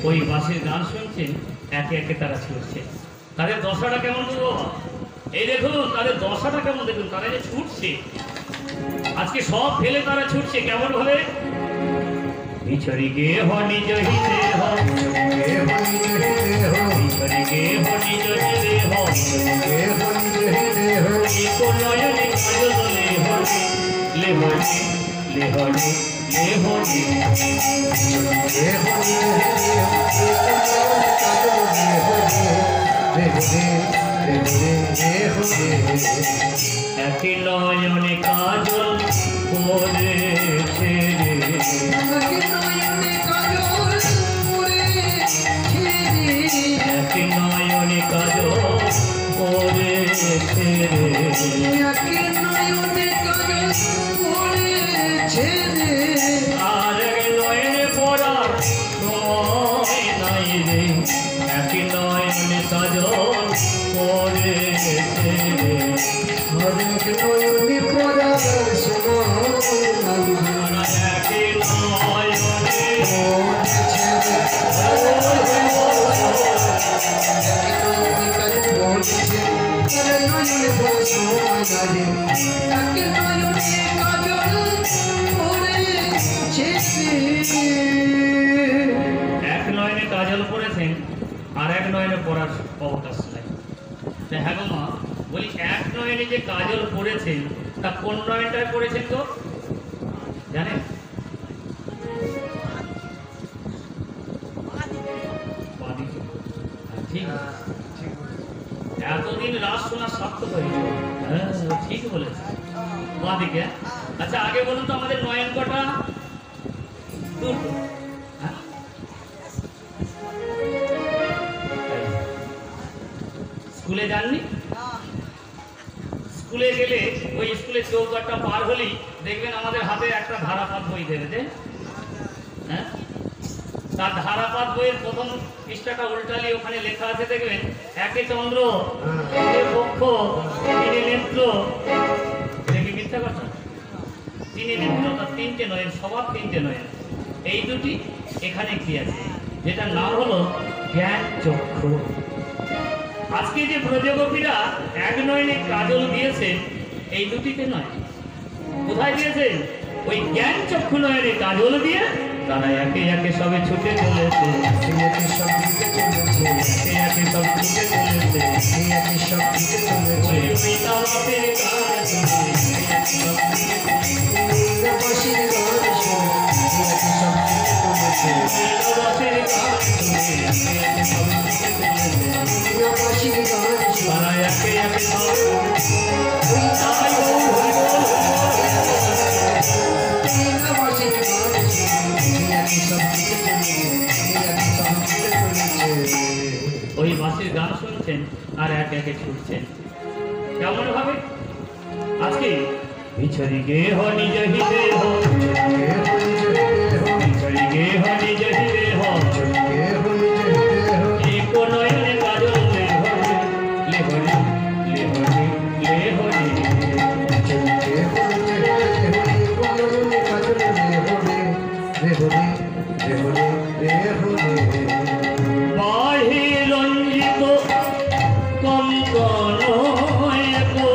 ওই বাসের গান শুনছেন, একে একে তারা ছুটছে। তাদের দশাটা কেমন করবো? এই দেখুন তাদের দশাটা কেমন, দেখুন তারা যে ছুটছে, আজকে সব ফেলে তারা ছুটছে কেমন ভাবে। বিছড়ি গে হ নিজ হিতে হ, বিছড়ি গে হ নিজ হিতে হ, एको নয়নে কাজল লে হরে, লে হরে, লে হরে, লে হরে, একে নয়নে কাজল পড়েছে রে, একে নয়নে কাজল পড়েছে রে, আর এক নয়নে পড়ার সময় নাই রে, একে নয়নে কাজল পড়েছে রে, হরেক নয়নে পড়ার সময় একে নয়নে এক নয়নে কাজল পড়েছেন আর এক নয়নে পড়ার অবকাশ নাই। হ্যাঁ গো মা, বলি এক নয়নে যে কাজল পড়েছেন তা কোন নয়নটায় পড়েছেন তো জানেন? ঠিক, এতদিন রাত শোনা সার্থক হয়েছে। হ্যাঁ ঠিক বলেছে, বাঁ দিকে। আচ্ছা আগে বলুন তো আমাদের নয়ন কটা? দুটো। হ্যাঁ স্কুলে যাননি? স্কুলে গেলে ওই স্কুলের চৌকাঠটা পার হলেই দেখবেন আমাদের হাতে একটা ধারাপাত বই দেবে, যে হ্যাঁ তার ধারাপাত বইয়ের প্রথম পৃষ্ঠাটা উল্টালি ওখানে লেখা আছে দেখবেন, একে চন্দ্র, একে পক্ষ, তিনে নেত্র, দেখি মিথ্যা কথা, তিনে নেত্র, তার তিনটে নয়ন, সবার তিনটে নয়ন। এই দুটি এখানে কি আছে, যেটার নাম হলো জ্ঞান চক্ষু। আজকে যে ব্রজগোপীরা এক নয়নে কাজল দিয়েছেন, এই দুটিতে নয়, কোথায় দিয়েছেন? ওই জ্ঞান চক্ষু নয়নে কাজল দিয়ে তারা একে একে সবে ছুটে চলেছে, একে সব ছুটে চলেছে, ওই তাওয়াতের গান শুনে, তাওয়াতের গান শুনে, তারা একে একে সব ওই বাসের গান শুনছেন আর একে একে ছুটছেন কেমন ভাবে। আজকে বিছড়ি গে হ নিজ হিতে হ, বিছড়ি গে হ নিজ হিতে হ, एको নয়নে কাজল লে হরে, লে হরে, লে হরে, লে হরে, বাহে রঞ্জিত কঙ্কন एको,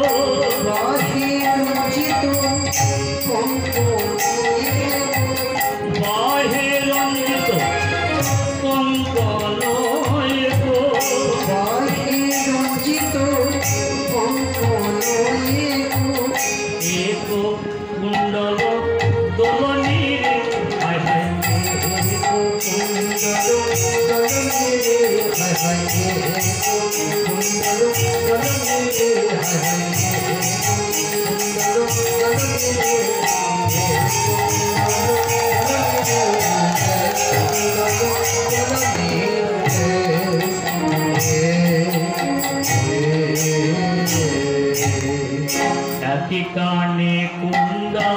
বাহে রঞ্জিত কঙ্কন एको, एको কুণ্ডল দোলনী রে, হায় হায়, एको একই কানে কুন্দা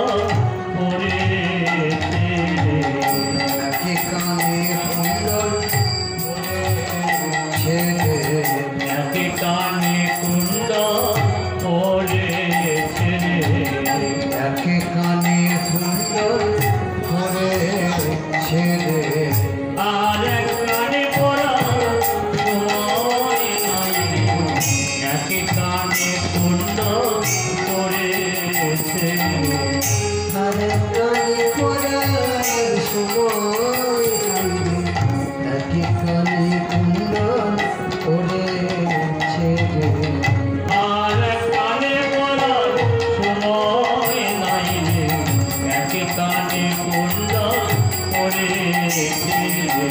পড়েছে, একই কানে কুন্দা পড়েছে, একে কানে কুন্দা পড়েছে, এক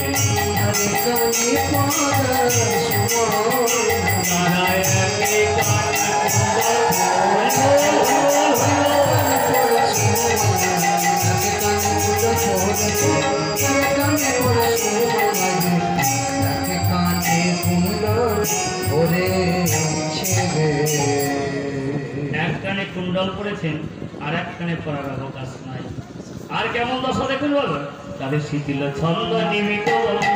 কানে কুণ্ডল পড়েছেন আর এক কানে পড়ার অবকাশ নাই। আর কেমন দশা দেখুন বলো, তাদের শিথিল ছন্দ নিমিত বন্ধ,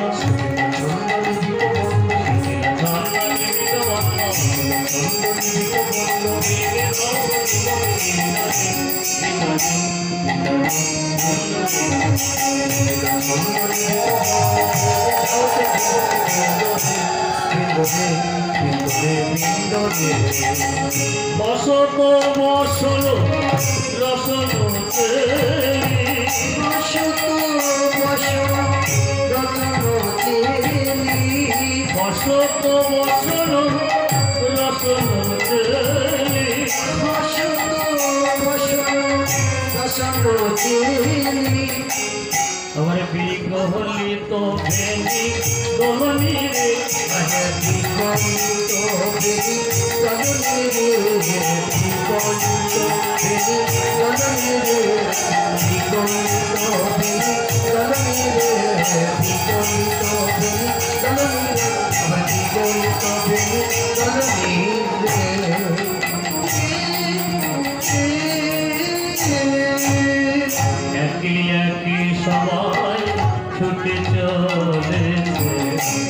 বসত বসল রসন বসত বসল রসন আমার বিগলিত ভেঙি দলনি রে একই একই সবাই ছুটে চলেছে,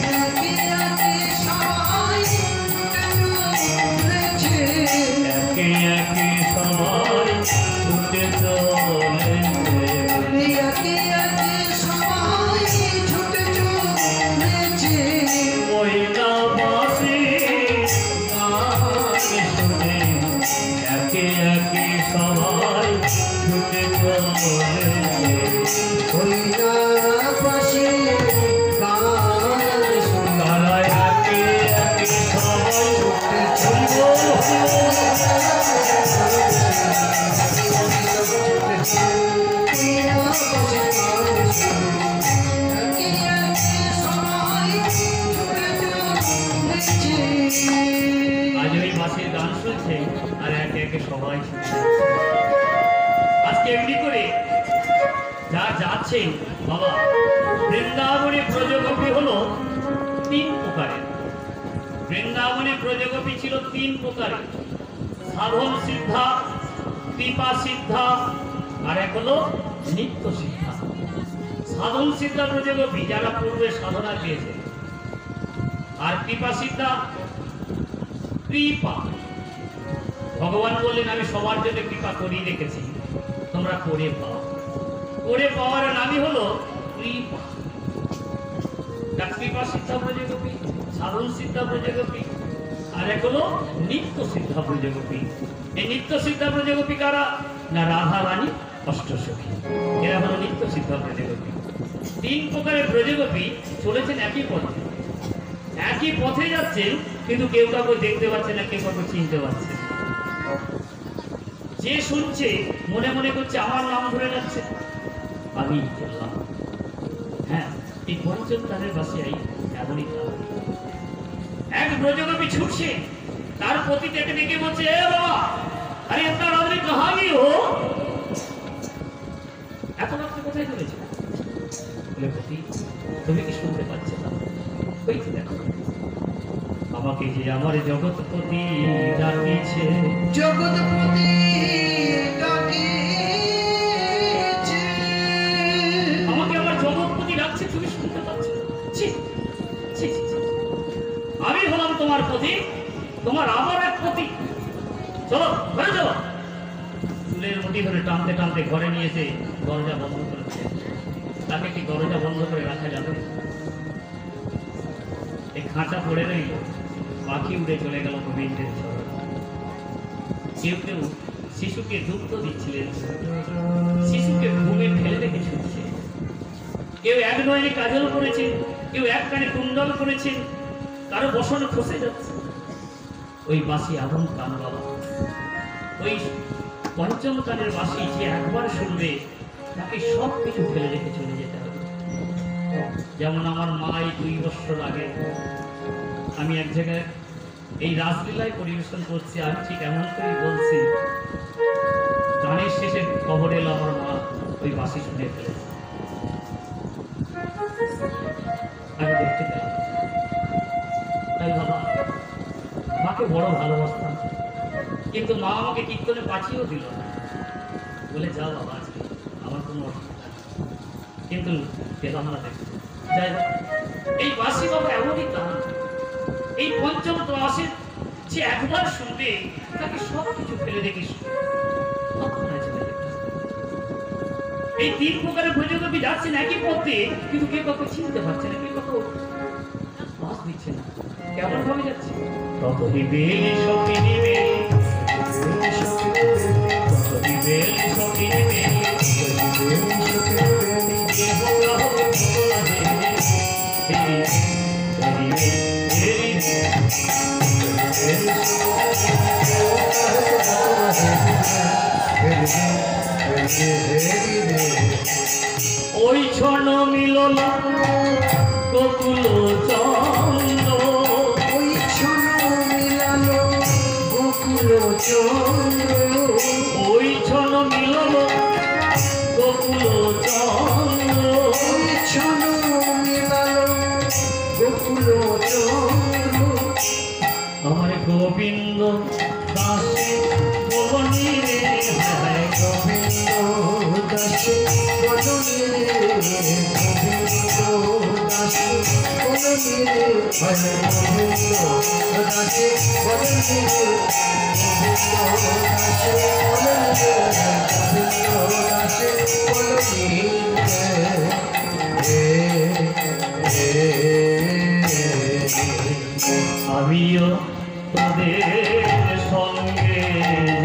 একই একই সবাই ছুটে চলেছে, মহিলা বাসী গান শুনে একই একই সবাই ছুটে চলেছে। আজ ওই বাসের গান শুনছে আর একে একে সবাই শুনছে। আজকে এমনি করে যা যাচ্ছে বাবা, বৃন্দাবনে ব্রজগোপী হলো 3 প্রকারের। বৃন্দাবনে ব্রজগোপী ছিল 3 প্রকারের, সাধন সিদ্ধা, কৃপা সিদ্ধা, আর এক হলো নিত্য সিদ্ধা। সাধন সিদ্ধা ব্রজগোপী যারা পূর্বে সাধনা পেয়েছে, আর কৃপা সিদ্ধা কৃপা ভগবান বললেন আমি সবার জন্য কৃপা করিয়ে রেখেছি, তোমরা করে পাও। করে পাওয়ার নামই হলো কৃপা। কৃপা সিদ্ধা ব্রজগোপী, সাধন সিদ্ধা ব্রজগোপী, আর এক হলো নিত্য সিদ্ধা ব্রজগোপী। এই নিত্য সিদ্ধা ব্রজগোপী কারা? না রাধা রানী অষ্টসখী, এরা হলো নিত্য সিদ্ধা ব্রজগোপী। 3 প্রকারের ব্রজগোপী চলেছেন একই পথে, একই পথে যাচ্ছেন, কিন্তু কেউ কাউকে দেখতে পাচ্ছে না, কেউ কাউকে চিনতে পারছে না। যে শুনছে মনে মনে করছে আমার নাম ধরে যাচ্ছে, আমি চললাম। হ্যাঁ, এই পঞ্চম তারের বাসিয়াই এমনই কাজ। এক ব্রজগোপী ছুটছে, তার প্রতি থেকে দেখে বলছে, এ বাবা, আরে আপনার রাত্রে কাহানি হো, এত রাত্রে কোথায় চলেছে? তুমি কি শুনতে পাচ্ছ না? ওই দেখো, আমাকে যে আমার জগৎপতি ডাকিছে, জগৎপতি ডাকিছে, আমাকে আমার জগৎপতি ডাকছে, তুমি শুনতে পাচ্ছ? আমি হলাম তোমার পতি, তোমার আমার এক পতি। চলো ঘরে চলো। চুলের মুঠি ধরে টানতে টানতে ঘরে নিয়ে এসে দরজা বন্ধ করেছে। তাকে কি দরজা বন্ধ করে রাখা যাবে? এই খাঁচা পড়ে রইল, পাখি উড়ে চলে গেল গোবিন্দের চরণ। কেউ কেউ শিশুকে দুগ্ধ দিচ্ছিলেন, শিশুকে ঘুমে ফেলে রেখে ছুটছে। কেউ এক নয়নে কাজল করেছেন, কেউ এক কানে কুণ্ডল করেছেন, কারো বসন খসে যাচ্ছে। ওই বাঁশি আগুন কান বাবা, ওই পঞ্চম কানের বাঁশি যে একবার শুনবে তাকে সব কিছু ফেলে রেখে চলে যেতে হবে। যেমন আমার মা এই 2 বছর আগে আমি এক জায়গায় এই রাসলীলায় পরিবেশন করছি, আমি ঠিক এমন করেই বলছি, গানের শেষে খবর এলো আমার মা ওই বাঁশি শুনে ফেলেছে। আমি দেখতে পেলাম, তাই বাবা মাকে বড় ভালোবাসতাম, কিন্তু মা আমাকে কীর্তনে পাঠিয়েও দিল না, বলে যা বাবা আজকে আমার কোনো অসুবিধা নেই, কিন্তু পেলাম না দেখতে। যাই হোক, এই বাঁশি বাবা এমনই গান, এই পঞ্চম ক্লাসের যে একবার শুনবে তাকে সব কিছু ফেলে দেখিস। এই 3 প্রকারের ভৈরবী যাচ্ছেন একই পথে, কিন্তু কে কাউকে চিনতে পারছে না, কে কাউকে বাস দিচ্ছে না, কেমন ভাবে যাচ্ছে। ততই বেলি সখিনী বেলি, ততই বেলি সখিনী বেলি, ওই ছন মিলন গোকুল চন্দ্র, ওই ছন মিলালো গোকুল চন্দ্র, ওই ছন মিলন গোকুল চন্দ্র, ওই ছন মিলালো গোকুল চন্দ্র, আমার গোবিন্দ দাসে বলনি রে, গোবিন্দ দাসে বলনি রে, গোবিন্দ দাসে বলনি রে, গোবিন্দ দাসে বলনি রে, গোবিন্দ দাসে বলনি রে, আমিও তোদের সঙ্গে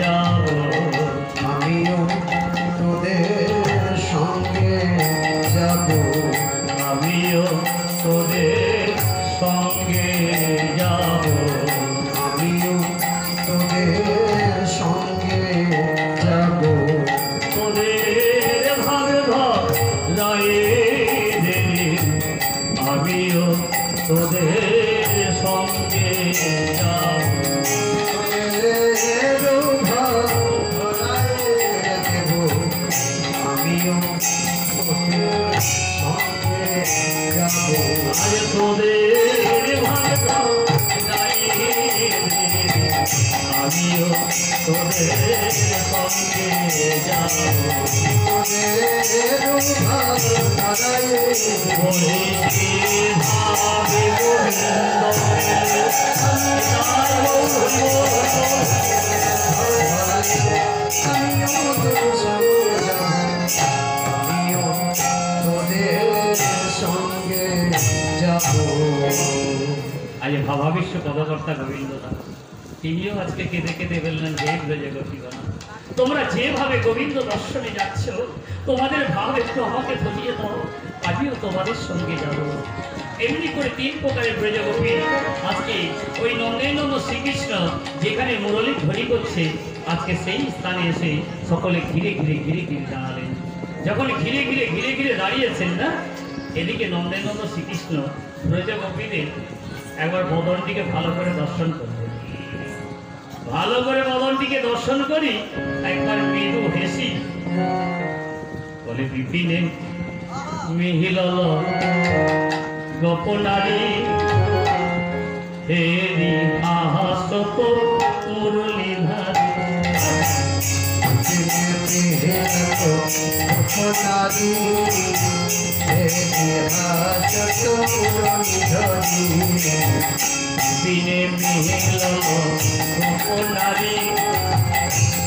যাব, আমিও তোদের সঙ্গে যাব, আমিও তোদের সঙ্গে যাব, আমিও তোদের সঙ্গে যাব, তোদের ভাবে রায়ে দেবে, আমিও তোদের সঙ্গে যাব, তোদের ভরায় দেব, আমিও তোদের সঙ্গে যাব, আজ তোদের ভাবে রায়ে দেবে, আমিও তোদের সঙ্গে যাব, তোদের ভরায় বলেছি ভাবে আমিও তোদের সঙ্গে যাব। আজ ভাবাবিশ্ব পদকর্তা গোবিন্দ দাস তিনিও আজকে কেঁদে কেঁদে বললেন, যে ব্রজে গোপীগণা, তোমরা যেভাবে গোবিন্দ দর্শনে যাচ্ছ, তোমাদের ভাব একটু আমাকে ধরিয়ে দাও, আমিও তোমাদের সঙ্গে যাব। এমনি করে 3 প্রকারের ব্রজ গোপী আজকে ওই নন্দেনন্দ শ্রীকৃষ্ণ যেখানে মুরলী ধ্বনি করছে, আজকে সেই স্থানে এসে সকলে ঘিরে ঘিরে ঘিরে ঘিরে দাঁড়ালেন। যখন ঘিরে ঘিরে ঘিরে ঘিরে দাঁড়িয়েছেন না, এদিকে নন্দেনন্দ শ্রীকৃষ্ণ ব্রজ গোপীদের একবার বদনটিকে ভালো করে দর্শন করলেন। ভালো করে বদনটিকে দর্শন করি, একবার মৃদু হেসি বলে, বিপিনে মিহিল গোপনারী হেরি আহাসত মুরলীধারী, দিনে মিহিল গোপনারী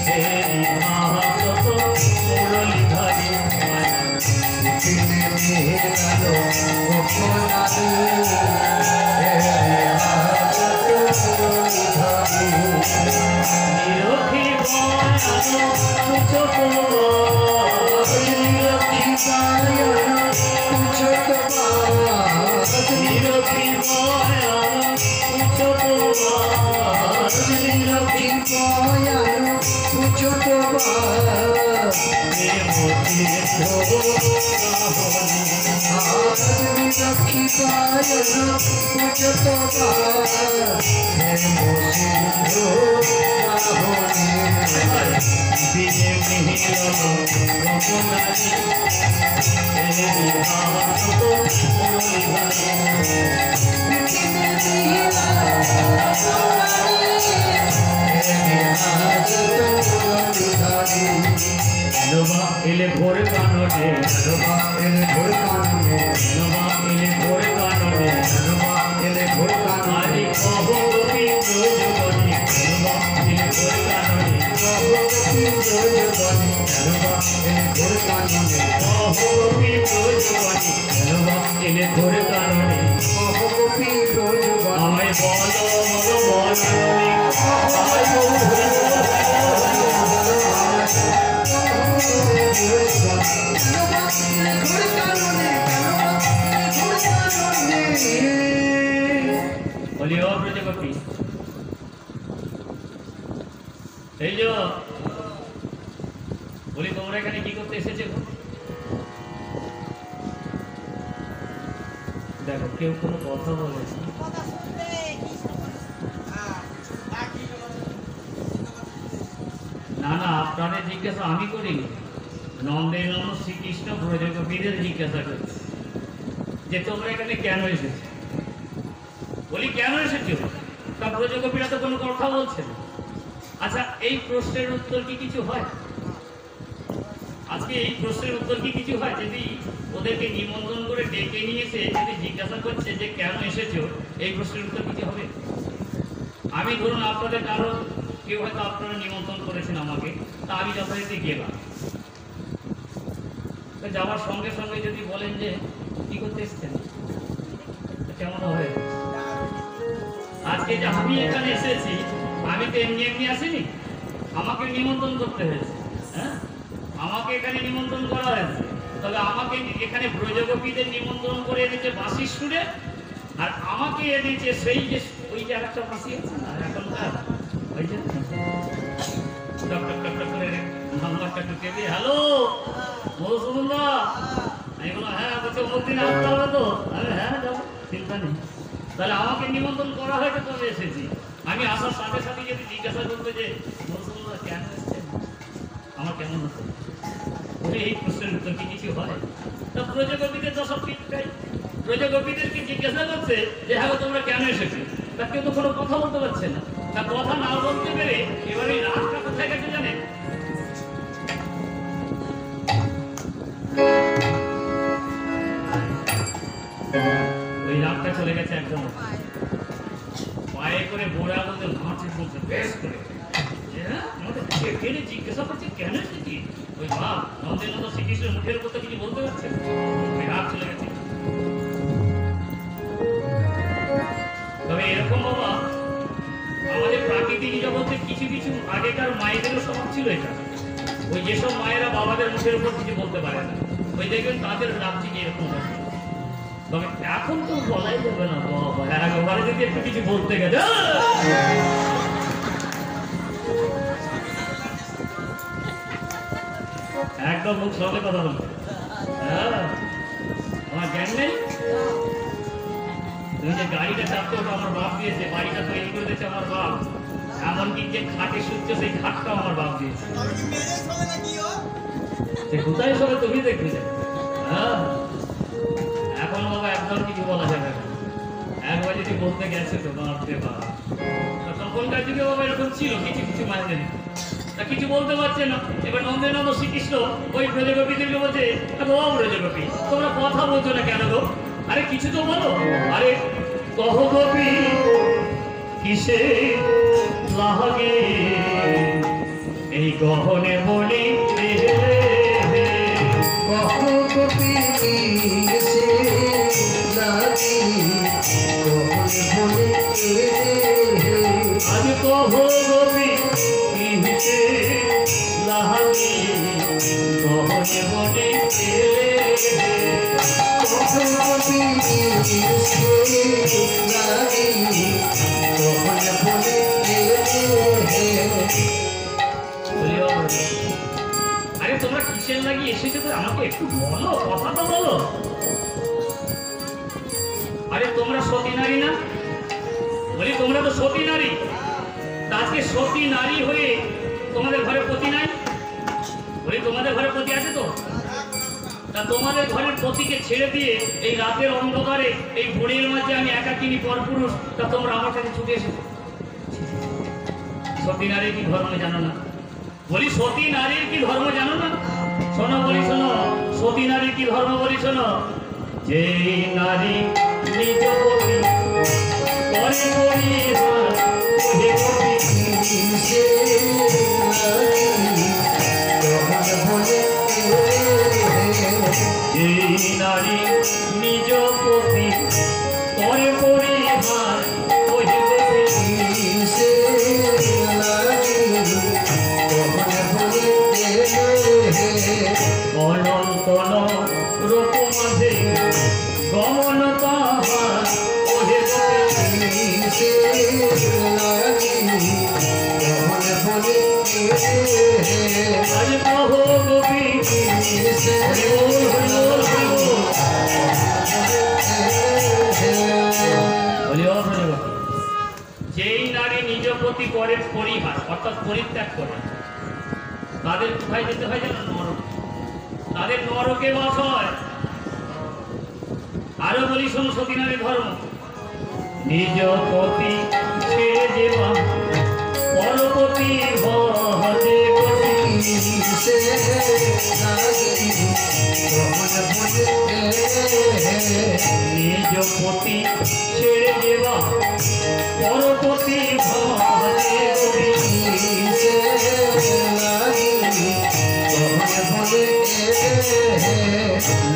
হেরি আহাসত মুরলীধারী, নিরখি এলে ভোর কাননে এলে ভোর কাননে এলে ভোর কাননে এলে ভোর কাননে আরে কহো গোপী প্রয়োজনী এলে ভোর কাননে কহো গোপী প্রয়োজনী এলে ভোর কাননে কহো গোপী প্রয়োজনী এলে ভোর কাননে কহো গোপী প্রয়োজনী আমায় বলো বলো বলো আমায় বলো বলি ও প্রজাপতি এই যে বলি তোমরা এখানে কি করতে এসেছো? দেখো কেউ কোনো কথা বলে না না আপনাদের জিজ্ঞাসা আমি করিনি নন্দেনন্দ শ্রীকৃষ্ণ ব্রজগোপীদের জিজ্ঞাসা করছে যে তোমরা এখানে কেন এসেছো? বলি কেন এসেছো? তা ব্রজগোপীরা তো কোনো কথা বলছে না। আচ্ছা এই প্রশ্নের উত্তর কি কিছু হয়? আজকে এই প্রশ্নের উত্তর কি কিছু হয়? যদি ওদেরকে নিমন্ত্রণ করে ডেকে নিয়ে এসে যদি জিজ্ঞাসা করছে যে কেন এসেছো, এই প্রশ্নের উত্তর কিছু হবে? আমি ধরুন আপনাদের কারো কেউ হয়তো আপনারা নিমন্ত্রণ করেছেন আমাকে, তা আমি যথারীতি গেলাম। যাওয়ার সঙ্গে সঙ্গে যদি বলেন যে কি করতে এসছেন, কেমন হবে? আজকে যে আমি এখানে এসেছি আমি তো এমনি এমনি আসিনি, আমাকে নিমন্ত্রণ করতে হয়েছে। হ্যাঁ, আমাকে এখানে নিমন্ত্রণ করা হয়েছে। তবে আমাকে এখানে ব্রজগোপীদের নিমন্ত্রণ করে এনেছে বাঁশির সুরে, আর আমাকে এনেছে সেই যে ওই যে একটা বাঁশি আছে না এখনকার, ওই যে নাম্বারটা টুকে দিয়ে হ্যালো মধুসূদন দা, আমি বললাম হ্যাঁ, বলছে অমুকদিন আসতে হবে তো? আরে হ্যাঁ যাবো, চিন্তা নেই। তাহলে আমাকে নিমন্ত্রণ করা হয়তো তবে এসেছি। আমি আসার সাথে সাথে যদি জিজ্ঞাসা করবে যে মধুসূদন দা কেন এসেছেন, আমার কেমন হতো? বলে এই প্রশ্নের উত্তর কি কিছু হয়? তা ব্রজগোপীদের তো সব ঠিকঠাক, ব্রজগোপীদেরকে জিজ্ঞাসা করছে যে হ্যাঁ তোমরা কেন এসেছো, তা কেউ তো কোনো কথা বলতে পারছে না। তা কথা না বলতে পেরে এবার এই রাতটা কোথায় গেছে জানেন? ওই রাতটা চলে গেছে একদম পায়ে করে বোড়া বলতে মাঠের মধ্যে বেশ করে জিজ্ঞাসা করছে কেন এসেছি। ওই ভাব নন্দেনন্দ শ্রীকৃষ্ণের মুখের উপর তো কিছু বলতে পারছে না, ওই রাত চলে গেছে। তবে এরকম বাবা আমাদের প্রাকৃতিক জগতে কিছু কিছু আগেকার মায়েদেরও স্বভাব ছিল এটা। ওই যেসব মায়েরা বাবাদের মুখের উপর কিছু বলতে পারে না, ওই দেখবেন তাদের রাত্রি এরকম হয়। তবে এখন তো বলাই যাবে না বাবা, একবারে যদি একটু কিছু বলতে গেছে একদম মুখ সঙ্গে কথা বলবে। হ্যাঁ, আমার জ্ঞান নেই। তুমি যে গাড়িটা চাপতে ওটা আমার বাপ দিয়েছে, বাড়িটা তৈরি করে দিয়েছে আমার বাপ, এমনকি যে খাটে শুচ্ছে সেই খাটটাও আমার বাপ দিয়েছে। সে কোথায় সবে তুমি দেখবে। হ্যাঁ, এখন বাবা একদম কিছু বলা যাবে না। একবার যদি বলতে গেছে তো বাপরে বাপ। তখনকার যুগে বাবা এরকম ছিল, কিছু কিছু মায়েদের তা কিছু বলতে পারছে না। এবার নন্দেনন্দ শ্রীকৃষ্ণ ওই ব্রজগোপীদেরকে বলছে ও ব্রজগোপী তোমরা কথা বলছো না কেন গো? আরে কিছু তো বলো। আরে কহ গোপী কিসে লাগে এই গহনে বলি, কহ গোপী কিসে লাগে গহনে বলি, আজ কহ গোপী কিসে লাগে গহনে বলি, কহ গোপী কিসে লাগে গহনে বলি। আরে তোমরা কিসের লাগিয়ে এসেছে তো, আমাকে একটু বলো, কথা তো বলো। আরে তোমরা সতী নারী না? বলি তোমরা তো সতী নারী। আজকে সতী নারী হয়ে তোমাদের ঘরে পতি নাই? বলি তোমাদের ঘরে পতি আছে তো? তা তোমাদের ঘরের পতিকে ছেড়ে দিয়ে এই রাতের অন্ধকারে এই ঘড়ির মাঝে আমি একাকিনী পরপুরুষ, তা তোমরা আমার কাছে ছুটে এসেছো। সতী নারীর কি ধর্ম জানো না? বলি সতী নারীর কি ধর্ম জানো না? শোনো বলি শোনো, সতী নারীর কি ধর্ম বলি শোনো। যে নারী নিজ পতি করে পরিহার ওহে পতি, যে নারী নিজ পতি করে পরিহার ওহে পতি, অনন্তন রূপ মাঝে গমন তাহার ওহে আজ কহ গোপী যেই নারী নিজ প্রতি করে পরিহার অর্থাৎ পরিত্যাগ করে, তাদের কোথায় যেতে হয় জানো? নরক। তাদের নরকে বাস হয়। আরো বলি শোনো সতী নারী ধর্ম। নিজ পতি ছেড়ে যেবা পরপতি ভজে পতি, নিজ পতি ছেড়ে যেবা পরপতি ভজে পতি,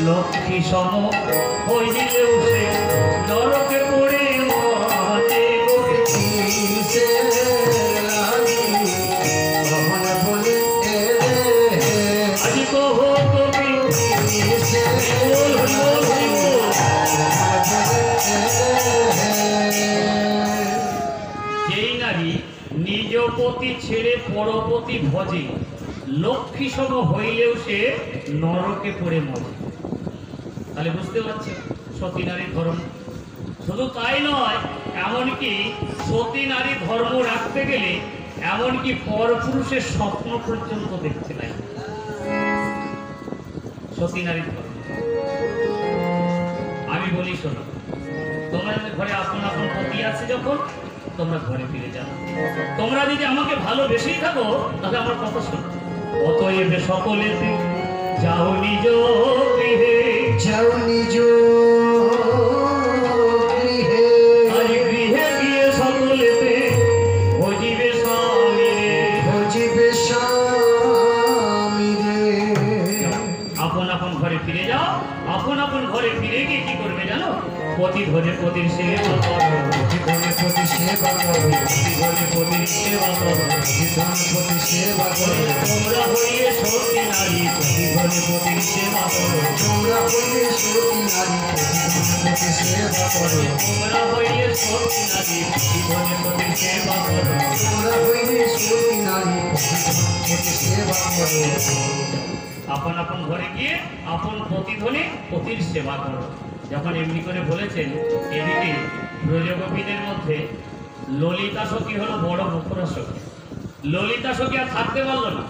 লক্ষ্মী সম হইলেও সে নরকে পড়ে মহাতে পতি, আজি কহ কবি যেই নারী নিজ পতি ছেড়ে পরপতি ভজে, লক্ষ্মী সম হইলেও সে নরকে পড়ে মরে। তাহলে বুঝতে পারছো সতী নারীর ধর্ম। শুধু তাই নয়, এমনকি সতী নারী ধর্ম রাখতে গেলে এমনকি পরপুরুষের স্বপ্ন পর্যন্ত দেখতে নাই। সতী নারীর ধর্ম। আমি বলি শোনো, তোমাদের ঘরে আপন আপন পতি আছে, যখন তোমরা ঘরে ফিরে যাও। তোমরা যদি আমাকে ভালোবেসেই থাকো তাহলে আমার কথা শোনো। অতএব সকলেতে যাও নিজ গৃহে, যাও নিজ গৃহে, আজ গৃহে গিয়ে সকলেতে ভজিবে স্বামী রে, ভজিবে স্বামী রে। আপন আপন ঘরে ফিরে যাও। আপন আপন ঘরে ফিরে গিয়ে কি করবে জানো? পতি ধরে পতির সেবা করো, পতি ধরে পতি সেবা করো, পতি ধরে পতির সেবা করো, পতি ধরে পতি সেবা করো। তোমরা হইয়ে সতী নারী পতি ধরে পতির সেবা করো, তোমরা হইলে সতী নারী, পতি ধরে পতি সেবা করো। তোমরা হইয়ে সতী নারী পতি ধরে পতির সেবা করো। তোমরা হইলে সতী নারী, পতি ধরে পতি সেবা করো। আপন আপন ঘরে গিয়ে আপন প্রতিধ্বনি পতির সেবা করো। যখন এমনি করে বলেছেন, এদিকে ব্রজগোপীদের মধ্যে ললিতা সখী হলো বড় মুখরা সখী। ললিতা সখী আর থাকতে পারলো না।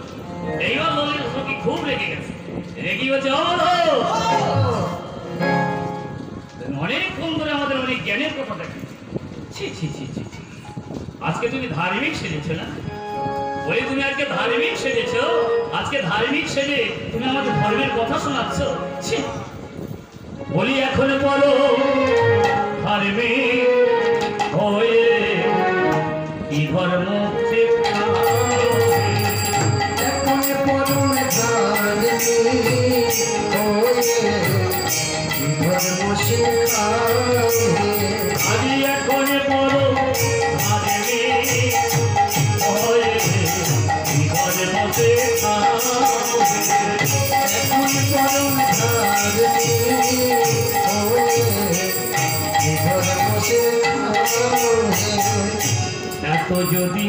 এইবার ললিতা সখী খুব রেগে গেছে। রেগে হচ্ছে অনেকক্ষণ ধরে আমাদের অনেক জ্ঞানের কথা দেখে। ছি ছি ছি ছি ছি, আজকে তুমি ধার্মিক সেজেছো না? বলি তুমি আজকে ধার্মিক সেজেছো? আজকে ধার্মিক সেজে তুমি আমাকে ধর্মের কথা শোনাচ্ছ? ছি। বলি এখন বলো ধার্মিক হয়ে কি ধর্ম এখন পরম ধার্মিক হয়ে কি ধর্ম শেখাবে। আজি এখন বলো ধার্মিক হয়ে কি ধর্ম এখন পরম ধার্মিক হয়ে কি ধর্ম শেখাবে। এত যদি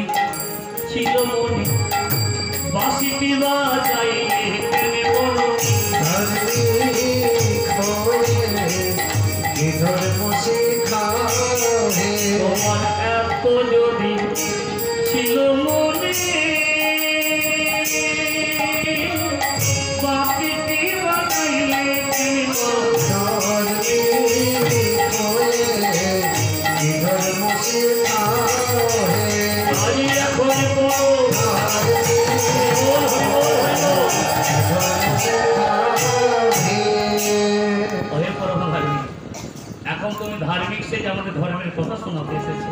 ছিল মনে বাসিটি বাজাইলে কেন বলো ধর্ম শিখাও হে তোমার এত যদি ছিল মনে বাকিটি বানাইলে ধর্ম শিখাও হে আজ এখন এখন তুমি ধার্মিক সে যে আমাদের ধর্মের কথা শোনাতে এসেছে।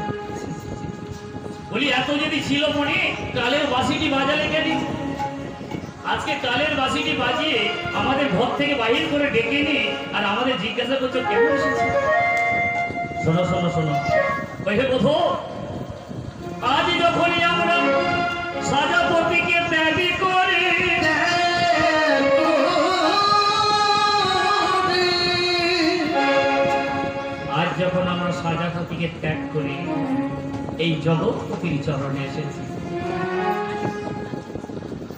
বলি এত যদি ছিল মনে কালের বাঁশিটি বাজালে কেন? আজকে কালের বাঁশিটি বাজিয়ে আমাদের ঘর থেকে বাহির করে ডেকে নিয়ে আর আমাদের জিজ্ঞাসা করছো কেমন এসেছে? শোনো শোনো শোনো ওই হে বধূ, আজ যখনই আমরা সাজাপতিকে ত্যাগী করে আজ যখন আমরা সাজাপতিকে ত্যাগ করি এই জগৎপতির চরণে এসেছি।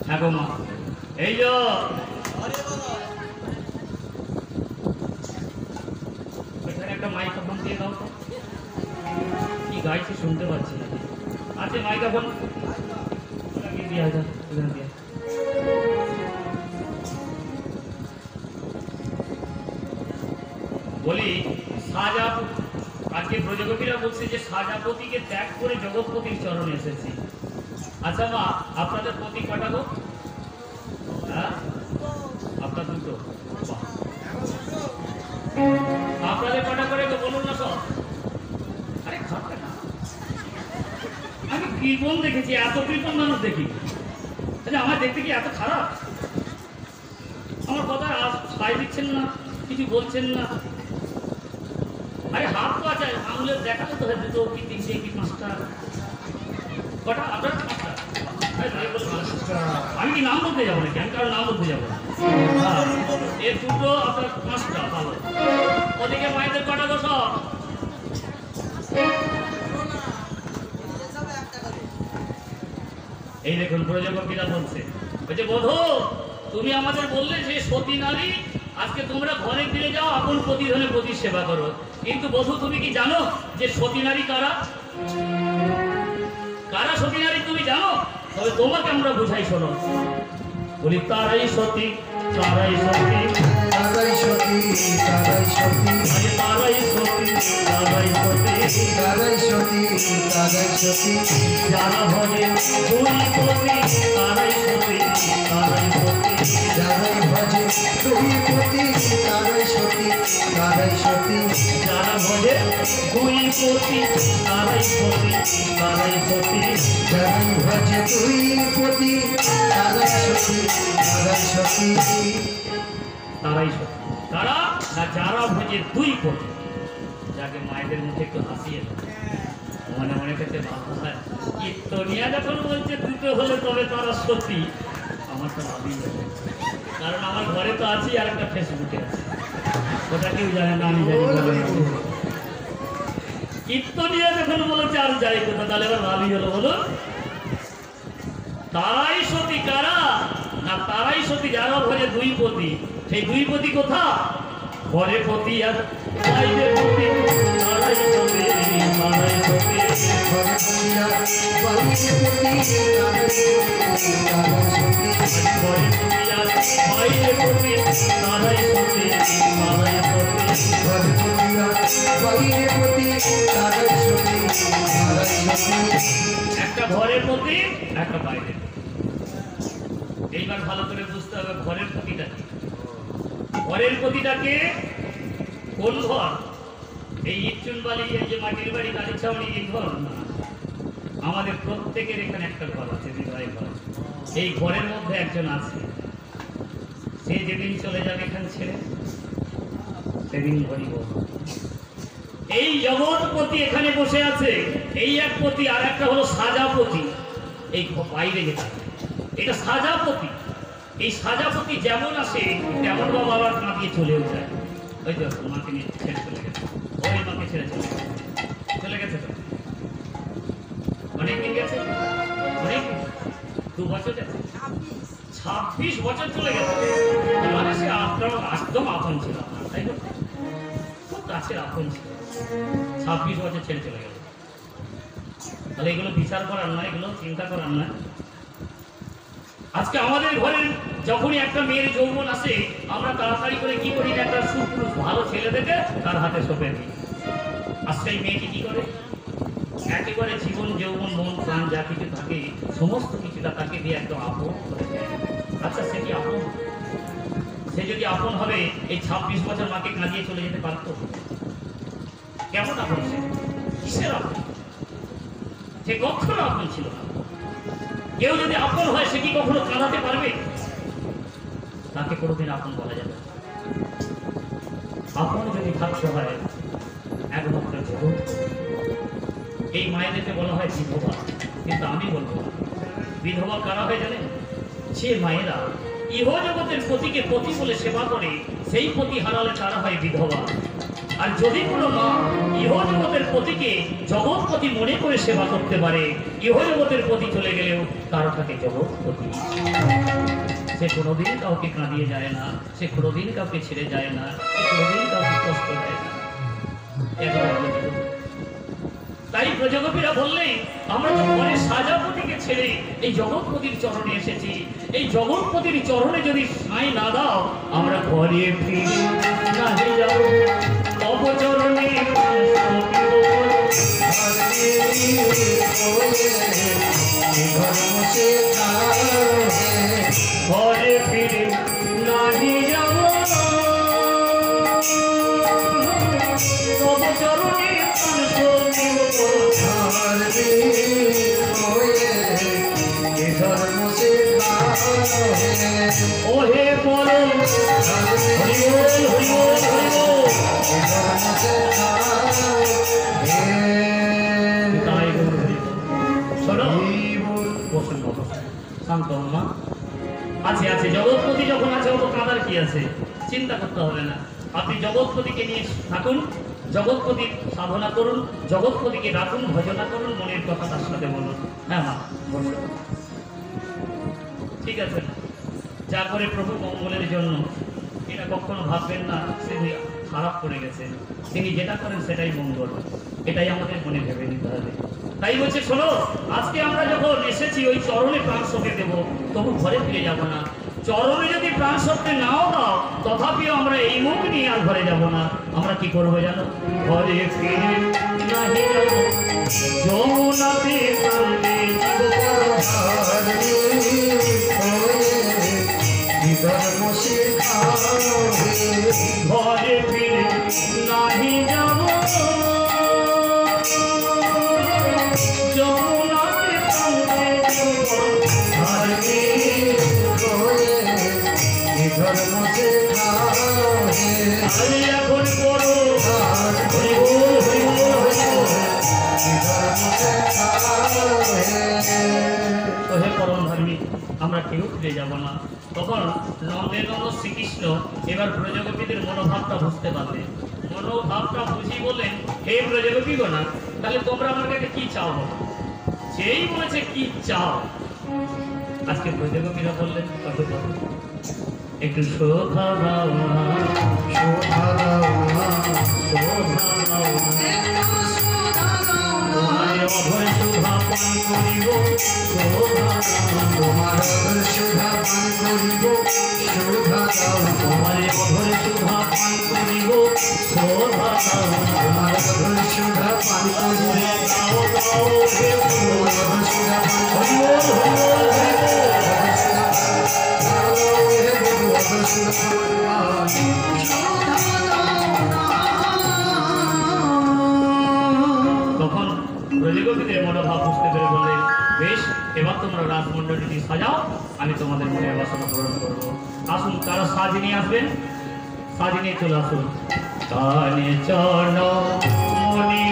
হ্যাঁ গো মা, এই যে এখানে একটা মাইক্রোফোন দিয়ে দাও তো, কি গাইছে শুনতে পাচ্ছি না। আছে মাইক্রোফোন দিয়ে হাজার এখানে দিয়ে। বলি সাজা আজকে ব্রজগোপীরা বলছে যে সাজাপতিকে ত্যাগ করে জগৎপতির চরণে এসেছি। আচ্ছা মা, আপনাদের পতি কটা গো? হ্যাঁ আপনার দুটো। আপনাদের কটা করে তো বলুন না সব। আরে খাবে না, আমি কৃপণ দেখেছি, এত কৃপণ মানুষ দেখি। আচ্ছা আমার দেখতে কি এত খারাপ? আমার কথা সাই দিচ্ছেন না, কিছু বলছেন না। আরে হাত তো আছে, আঙুলের দেখাতে তো হয় দুটো কি তিনটে কি পাঁচটা। কটা আপনার? পাঁচটা। আমি কি নাম বলতে যাবো নাকি? আমি কারো নাম বলতে যাবো না। এর দুটো আপনার পাঁচটা। ভালো। ওদিকে মায়েদের কটা গো সব? এই দেখুন ব্রজগোপীরা বলছে, ওই যে বধূ তুমি আমাদের বললে যে সতী নারী, আজকে তোমরা ঘরে ফিরে যাও, আপন প্রতিধনে প্রতি সেবা করো। কিন্তু বধূ তুমি কি জানো যে সতী নারী কারা? কারা সতী নারী তুমি জানো? তবে তোমাকে আমরা বুঝাই, শোনো। বলি তারাই সতী, তারাই সতী, তারাই সতী, তারাই সতী, তারাই সতী, তারাই সতী, তারাই সতী, তারাই সতী, যারা ভজে দুই পতি, তারাই সতী, তারাই সতী, যারাই ভজে দুই পতি, তারাই সতী, তারাই সতী, যারা ভজে দুই পতি, তারাই সতী, তারাই সতী, যারাই ভজে দুই পতি, তারাই সতী, তারাই সতী, তারাই সতী। তারা না যারা ভজে দুই পতি। যাকে মায়েদের মুখে একটু হাসিয়ে মনে মনে কাছে ভালো হয়, কীর্তনিয়া যখন বলছে দুটো হলে তবে তারা সতী, আমার তো ভাবি যাবে। কারণ আমার ঘরে তো আছি আর একটা ফেসবুকে আছে, ওটা কেউ জানে না, আমি জানি। কীর্তনিয়া যখন বলেছে আর যাই কোথা, তাহলে এবার ভাবি হলো বলো। তারাই সতী কারা? না তারাই সতী যারা ভজে দুই পতি। সেই দুই পতি কোথা? ঘরে পতি আর বাইরে পতি। তারাই সতী, তারাই সতী, ঘরে পতিয়া বাইরে পতি, তারাই সতী, তারাই সতী, ঘরে পতি আর বাইরে পতি। তারাই সতী, তারাই সতী, ঘরে পতিয়া বাইরে পতি, তারাই সতী, তারাই সতী, একটা ঘরের পতি, একটা বাইরে। এইবার ভালো করে বুঝতে হবে ঘরের পতিটা কি। ঘরের পতিটাকে কোন ঘর? এই ইটচুন বাড়ি, এই যে মাটির বাড়ি, কালীর ছাউনি, এই ঘর না। আমাদের প্রত্যেকের এখানে একটা ঘর আছে, হৃদয় ঘর। এই ঘরের মধ্যে একজন আছে, সে যেদিন চলে যাবে এখান ছেড়ে, সেদিন ঘরই ঘর। এই জগৎপতি এখানে বসে আছে, এই এক পতি, আর একটা হলো সাজাপতি। এই বাইরে যেটা, এটা সাজাপতি। এই সাজাপতি যেমন আসে তেমন বাবার কাঁপিয়ে চলেও যায়। ওই যে মাকে নিয়ে ছেড়ে চলে গেছে, ওই মাকে ছেড়ে চলে গেছে তো অনেকদিন গেছে, অনেক 2 বছর গেছে, 26 বছর চলে গেছে। মানে সে একদম আপন ছিল আপনার, তাই তো? খুব কাছে কাছের আপন ছিল, 26 বছর ছেড়ে চলে গেল। তাহলে এগুলো বিচার করার নয়, এগুলো চিন্তা করার নয়। আজকে আমাদের ঘরে যখনই একটা মেয়ের যৌবন আসে, আমরা তাড়াতাড়ি করে কি করি, একটা সুপুরুষ ভালো ছেলে দেখে তার হাতে সঁপে দিই। আর সেই মেয়েটি কি করে, একেবারে জীবন যৌবন মন প্রাণ যা কিছু থাকে সমস্ত কিছুটা তাকে দিয়ে একদম আপন করে দেয়। আচ্ছা, সে কি আপন? সে যদি আপন হবে এই 26 বছর মাকে কাঁদিয়ে চলে যেতে পারত? কেমন আপন সে? কিসের আপন? সে কখনো আপন ছিল না। কেউ যদি আপন হয় সে কি কখনো কাঁদাতে পারবে? তাকে কোনোদিন আপন বলা যাবে। আপন যদি থাকতে হয় একমাত্র জগৎ। এই মায়েদেরকে বলা হয় বিধবা, কিন্তু আমি বলবো বিধবা কারা হয় জানেন? সে মায়েরা ইহ জগতের পতিকে পতি বলে সেবা করে, সেই পতি হারালে তারা হয় বিধবা। আর যদি কোনো মা ইহ জগতের পতিকে জগৎপতি মনে করে সেবা করতে পারে, ইহ জগতের পতি চলে গেলেও তারা থাকে জগৎপতি। সে কোনোদিন কাউকে কাঁদিয়ে যায় না, সে কোনোদিন কাউকে ছেড়ে যায় না, সে কোনোদিন কাউকে কষ্ট দেয় না। তাই প্রজাপতিরা বললেন, আমরা তো ঘরের সাজাপতিকে ছেড়ে এই জগৎপতির চরণে এসেছি। এই জগৎপতির চরণে যদি সাই না দাও, আমরা ঘরে ফিরে নাহি যাব। অবচরণে ঘরে ফিরে নাহি যাব। অবচরণে ওহে বল হরিবল হরিবল হরিবল। শোনো, বসুন বসুন, শান্ত হন মা। আছে আছে, জগৎপতি যখন আছে অত কাঁদার কি আছে? চিন্তা করতে হবে না। আপনি জগৎপতিকে নিয়ে থাকুন, জগৎপতির সাধনা করুন, জগৎপতিকে ডাকুন, ভজনা করুন, মনের কথা তার সাথে বলুন। হ্যাঁ মা, বলুন। ঠিক আছে, যা করে প্রভু মঙ্গলের জন্য, এটা কখনো ভাববেন না তিনি খারাপ করে গেছেন। তিনি যেটা করেন সেটাই মঙ্গল, এটাই আমাদের মনে ভেবে নিতে হবে। তাই বলছে, শোনো, আজকে আমরা যখন এসেছি ওই চরণে প্রাণ সঁপে দেবো, তবু ঘরে ফিরে যাব না। চরণে যদি প্রাণ সঁপতে নাও দাও, তথাপিও আমরা এই মুখ নিয়ে আর ঘরে যাব না। আমরা কি করবো জানো? ঘরে ফিরে নাহি যাব, যমুনাতে কাঁদে ঘরে ফিরে নাহি যাব, যমুনাতে কাঁদে এখন বড় ওহে পরম ধর্মী, আমরা কেউ ফিরে যাব না। তখন নন্দের নন্দ শ্রীকৃষ্ণ এবার প্রজাপতিদের মনোভাবটা বুঝতে পারবে। মনোভাবটা বুঝি বললেন, হে প্রজাপতি গো না, তাহলে তোমরা আমার কাছে কি চাও? সেই বলেছে কি চাও? আজকে প্রজাপতিরা বললেন, একটু শোভা দাও না, শোভা দাও না, শোভা দাও না, তোমার অভয় শোভা পান করিব, শোভা দাও, তোমার অভয় শোভা পান করিব, শোভা দাও, তোমার অভয় শোভা পান করিব, শোভা দাও, তোমার অভয় শোভা পান করিব, দাও দাও, তোমার অভয় শোভা পান করিব, তখন প্রজাপতিদের মনোভাব বুঝতে পেরে বললেন, বেশ, এবার তোমরা রাজমণ্ডলীটি সাজাও, আমি তোমাদের মনের বাসনা পূরণ করবো। আসুন, তারা সাজ নিয়ে আসবেন, সাজ নিয়ে চলে আসুন। কানে চরণ মনি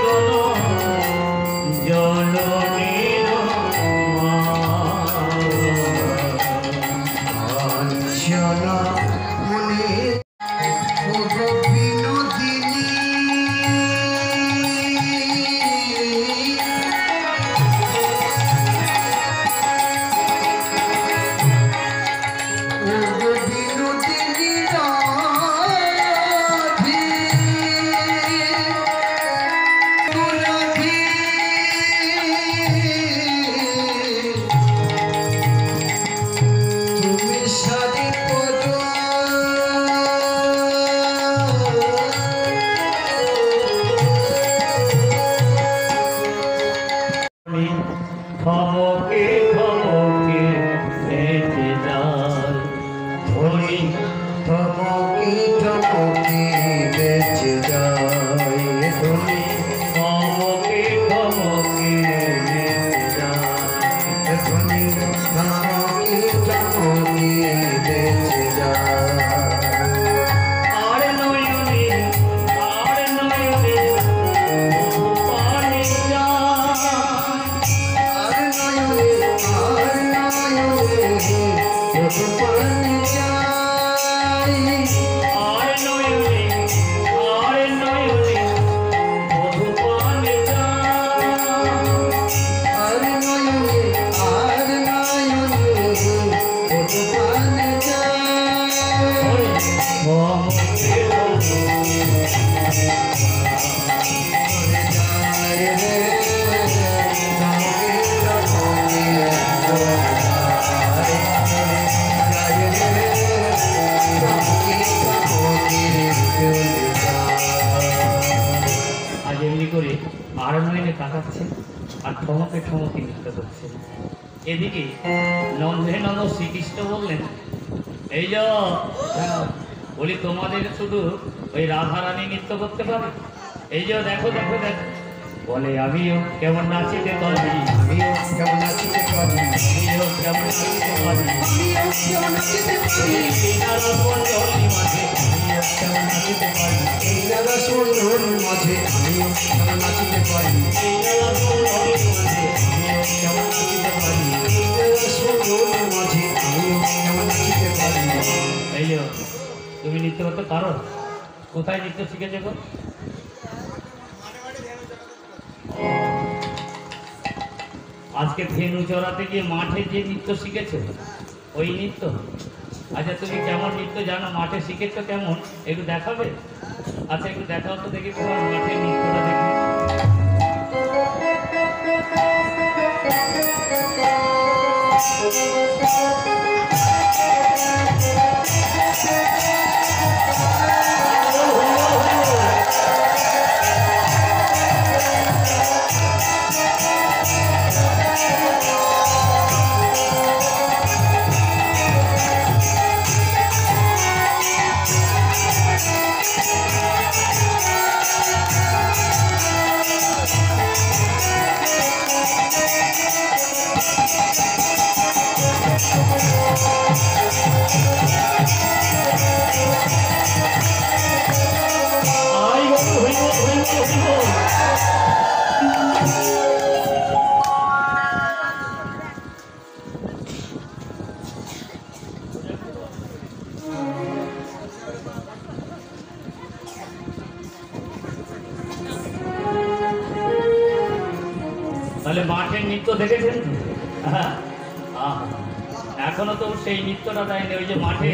গণ জননীর আর নইলে কাটাচ্ছে আর ঠমকে ঠমকে নৃত্য করছে। এদিকে নন্দে নন্দ শ্রীকৃষ্ণ বললেন, এই যে বলি তোমাদের শুধু ওই রাধারানী নৃত্য করতে পারে? এই যে দেখো দেখো দেখো, বলে আমিও কেমন নাচিতে পারি, আমিও কেমন নাচিতে পারি, আমিও কেমন নাচিতে পারি, আমিও কেমন নাচিতে পারি, এই নারদমণ্ডলী মাঝে আমিও কেমন নাচিতে পারি, এই নারদমণ্ডলীর মাঝে আমিও কেমন নাচিতে পারি, এই নারদমণ্ডলী মাঝে আমিও কেমন নাচিতে পারি, এই নারদমণ্ডলীর মাঝে আমিও কেমন নাচিতে পারি। এই যে তুমি নৃত্য করতে পারো? কোথায় নৃত্য শিখেছো গো? আজকে ধেনু চড়াতে গিয়ে মাঠে যে নৃত্য শিখেছো ওই নৃত্য? আচ্ছা তুমি কেমন নৃত্য জানো, মাঠে শিখেছো কেমন একটু দেখাবে? আচ্ছা একটু দেখাও তো দেখি তোমার মাঠে নৃত্যটা দেখি। তাহলে মাঠের নৃত্য দেখেছেন তো? এখনো তো সেই নৃত্যটা দেয়নি। ওই যে মাঠে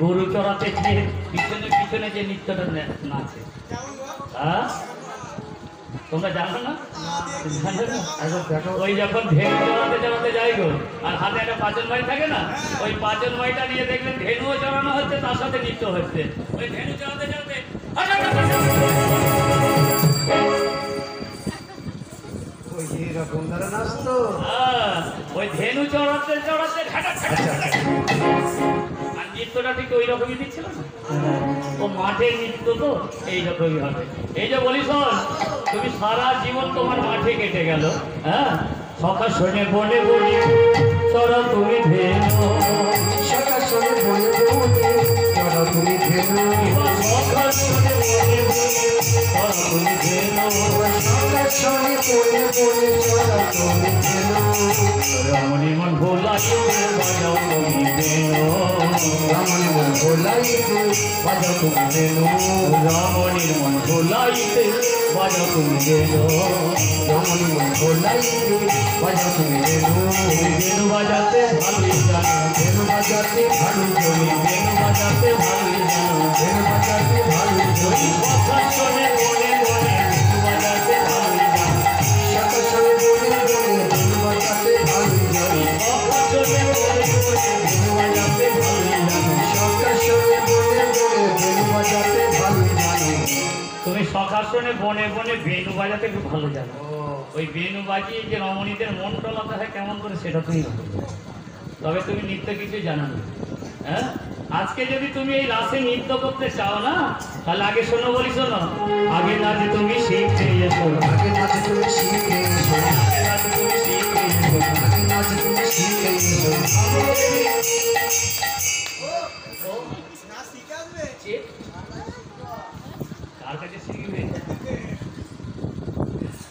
গরু চড়াতে যে পিছনে পিছনে যে নৃত্যটা নাচে, তোমরা জানো না? জানো না? ওই যখন ধেনু চড়াতে চড়াতে যাই গো, আর হাতে একটা পাচন মাই থাকে না, ওই পাচন মাইটা নিয়ে দেখবেন ধেনুও চড়ানো হচ্ছে, তার সাথে নৃত্য হচ্ছে। ওই ধেনু চড়াতে চড়াতে এরকম ধরে নাচতো। ওই ধেনু চড়াতে চড়াতে আর নৃত্যটা ঠিক ওই রকমই দিচ্ছিল না? ও মাঠের নৃত্য তো এইরকমই হবে। এই যে বলি শোন, তুমি সারা জীবন তোমার মাঠে কেটে গেল, হ্যাঁ? সকাল শোনে বনে বলি চড়া তুমি ধেনু, সকাল শোনে বনে বনে চড়া তুমি ধেনু, সকাল শোনে বনে বলি চড়া তুমি ধেনু, সকাল শোনে বনে বনে চড়া তুমি ধেনু, রমণী মন ভোলাইতে বাজাও তুমি ধেনু, রমণী মন ভোলাইতে বাজাও তুমি ধেনু, রমণীর মন ভোলাইতে বাজাও তুমি ধেনু, রমণী মন ভোলাইতে বাজাও তুমি ধেনু, ধেনু বাজাতে ভালোই জানো, ধেনু বাজাতে ভালো তুমি জমি, ধেনু বাজাতে ভালোই জানো, ধেনু বাজাতে ভালো জমি, কথা শোনে বনে বনে ধেনু বাজাতে ভালোই জানো, সকাল শোনে বনে বনে ধেনু বাজাতে ভালো জমি, কথা শোনে বনে বনে ধেনু বাজাতে ভালোই জানো। সকাল শোনে বনে বনে ধেনু বাজাতে ভালো জানো। তুমি সকাশনে বনে বনে বেনু বাজাতে খুব ভালো জানো। ওই বেনু বাজিয়ে যে রমণীদের মন টলাতে হয় কেমন করে সেটা তুমি জানো। তবে তুমি নৃত্য কিছু জানো না, হ্যাঁ? আজকে যদি তুমি এই রাসে নৃত্য করতে চাও না, তাহলে আগে শোনো বলি, শোনো। আগে নাচে তুমি শিখতে এসো, আগে নাচে তুমি শিখে এসো, আগে নাচে তুমি শিখতে এসো, আগে নাচে তুমি শিখে এসো। কার কাছে শিখবে?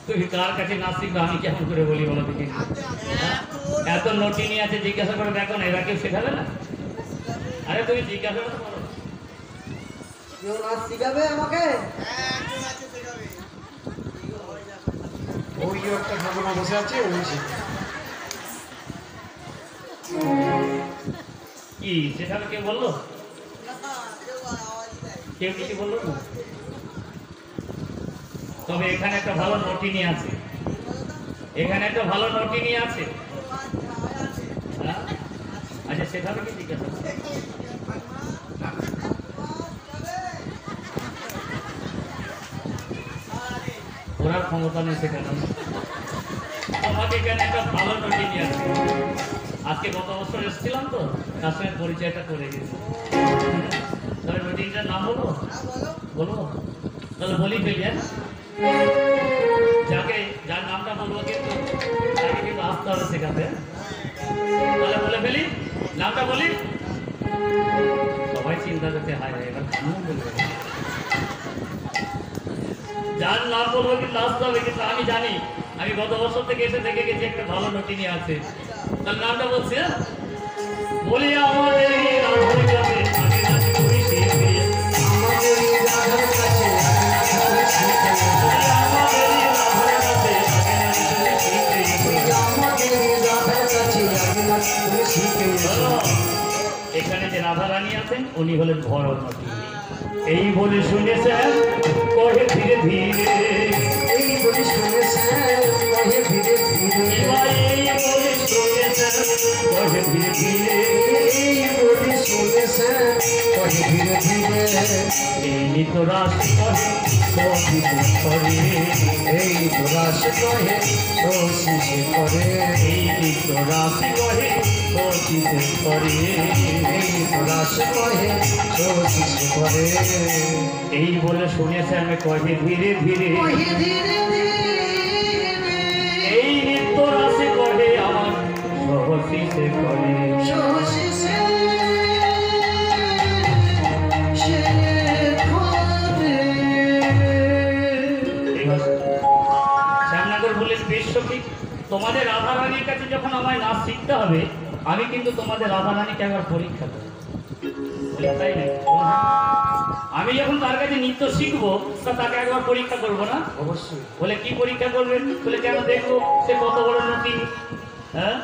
তুমি কার কাছে নাচ শিখবে আমি কেমন করে বলি বলো দেখি? হ্যাঁ? এত নটিনি আছে, জিজ্ঞাসা করে দেখো না, এরা কেউ শেখাবে না? আরে তুমি জিজ্ঞাসা করতে পারো। কেউ নাচ শিখাবে আমাকে? ওই একটা ঠাকুমা বসে আছে, ওই শিখাবে। কি শেখাবে কে বললো? কেউ কিছু বললো না? তবে এখানে একটা ভালো নটিনি আছে, এখানে একটা ভালো নটিনি আছে। হ্যাঁ? আচ্ছা শেখাবে কি জিজ্ঞাসা করো। ও ঘোরার ক্ষমতা নেই সেখানে। তোমাকে কেন একটা ভালো নোটি নিয়ে আসবে। আজকে গত বছর এসেছিলাম তো, তার সঙ্গে পরিচয়টা করে গেছি। তবে নোটিংটার নাম বলবো, বলবো তাহলে বলি ফেলি। যার নামটা বলবো কিন্তু তাকে কিন্তু আসতে হবে শেখাতে। তাহলে বলে ফেলি, নামটা বলি। সবাই চিন্তা করতে হয় এবার কেমন বলবে। যার নাম বলবো কিন্তু আসতে হবে, কিন্তু আমি জানি আমি গত বছর থেকে এসে দেখে গেছি একটা ভালো নোটি নিয়ে আছে। তার নামটা বলছি, বলি আমাদের রাধার কাছে আগে নাচি করি শিখে, আমাদের রাধার কাছে এখানে যে রাধা রানী আছেন উনি হলেন ভরণতী। এই বলে শুনেছেন কহে ধীরে ধীরে, এই বলে শুনেছেন কহে ধীরে ধীরে, এই বলে শুনেছেন কহে ধীরে ধীরে, এই বলে শুনেছেন কহে ধীরে ধীরে, এই নিত্য রাস কহে সহিত করে, এই রাস কহে শোষিত করে, এই নিত্য রাস কহে সহিত করে, এই রাস কহে শোষিত করে, এই বলে শুনেছেন কহে ধীরে ধীরে, কহে ধীরে ধীরে, এই নিত্য রাশি কহে আমার সহসিত করে। শোষিত সে করে। শ্যামনগর বলেন বেশ সখী, তোমাদের রাধা রানীর কাছে যখন আমায় নাচ শিখতে হবে, আমি কিন্তু তোমাদের রাধা রানীকে একবার পরীক্ষা করবো। বলে, তাই নাকি? আমি যখন তার কাছে নৃত্য শিখবো তা তাকে একবার পরীক্ষা করবো না? অবশ্যই। বলে কি পরীক্ষা করবেন? বলে কেন দেখবো সে কত বড় নদী। হ্যাঁ,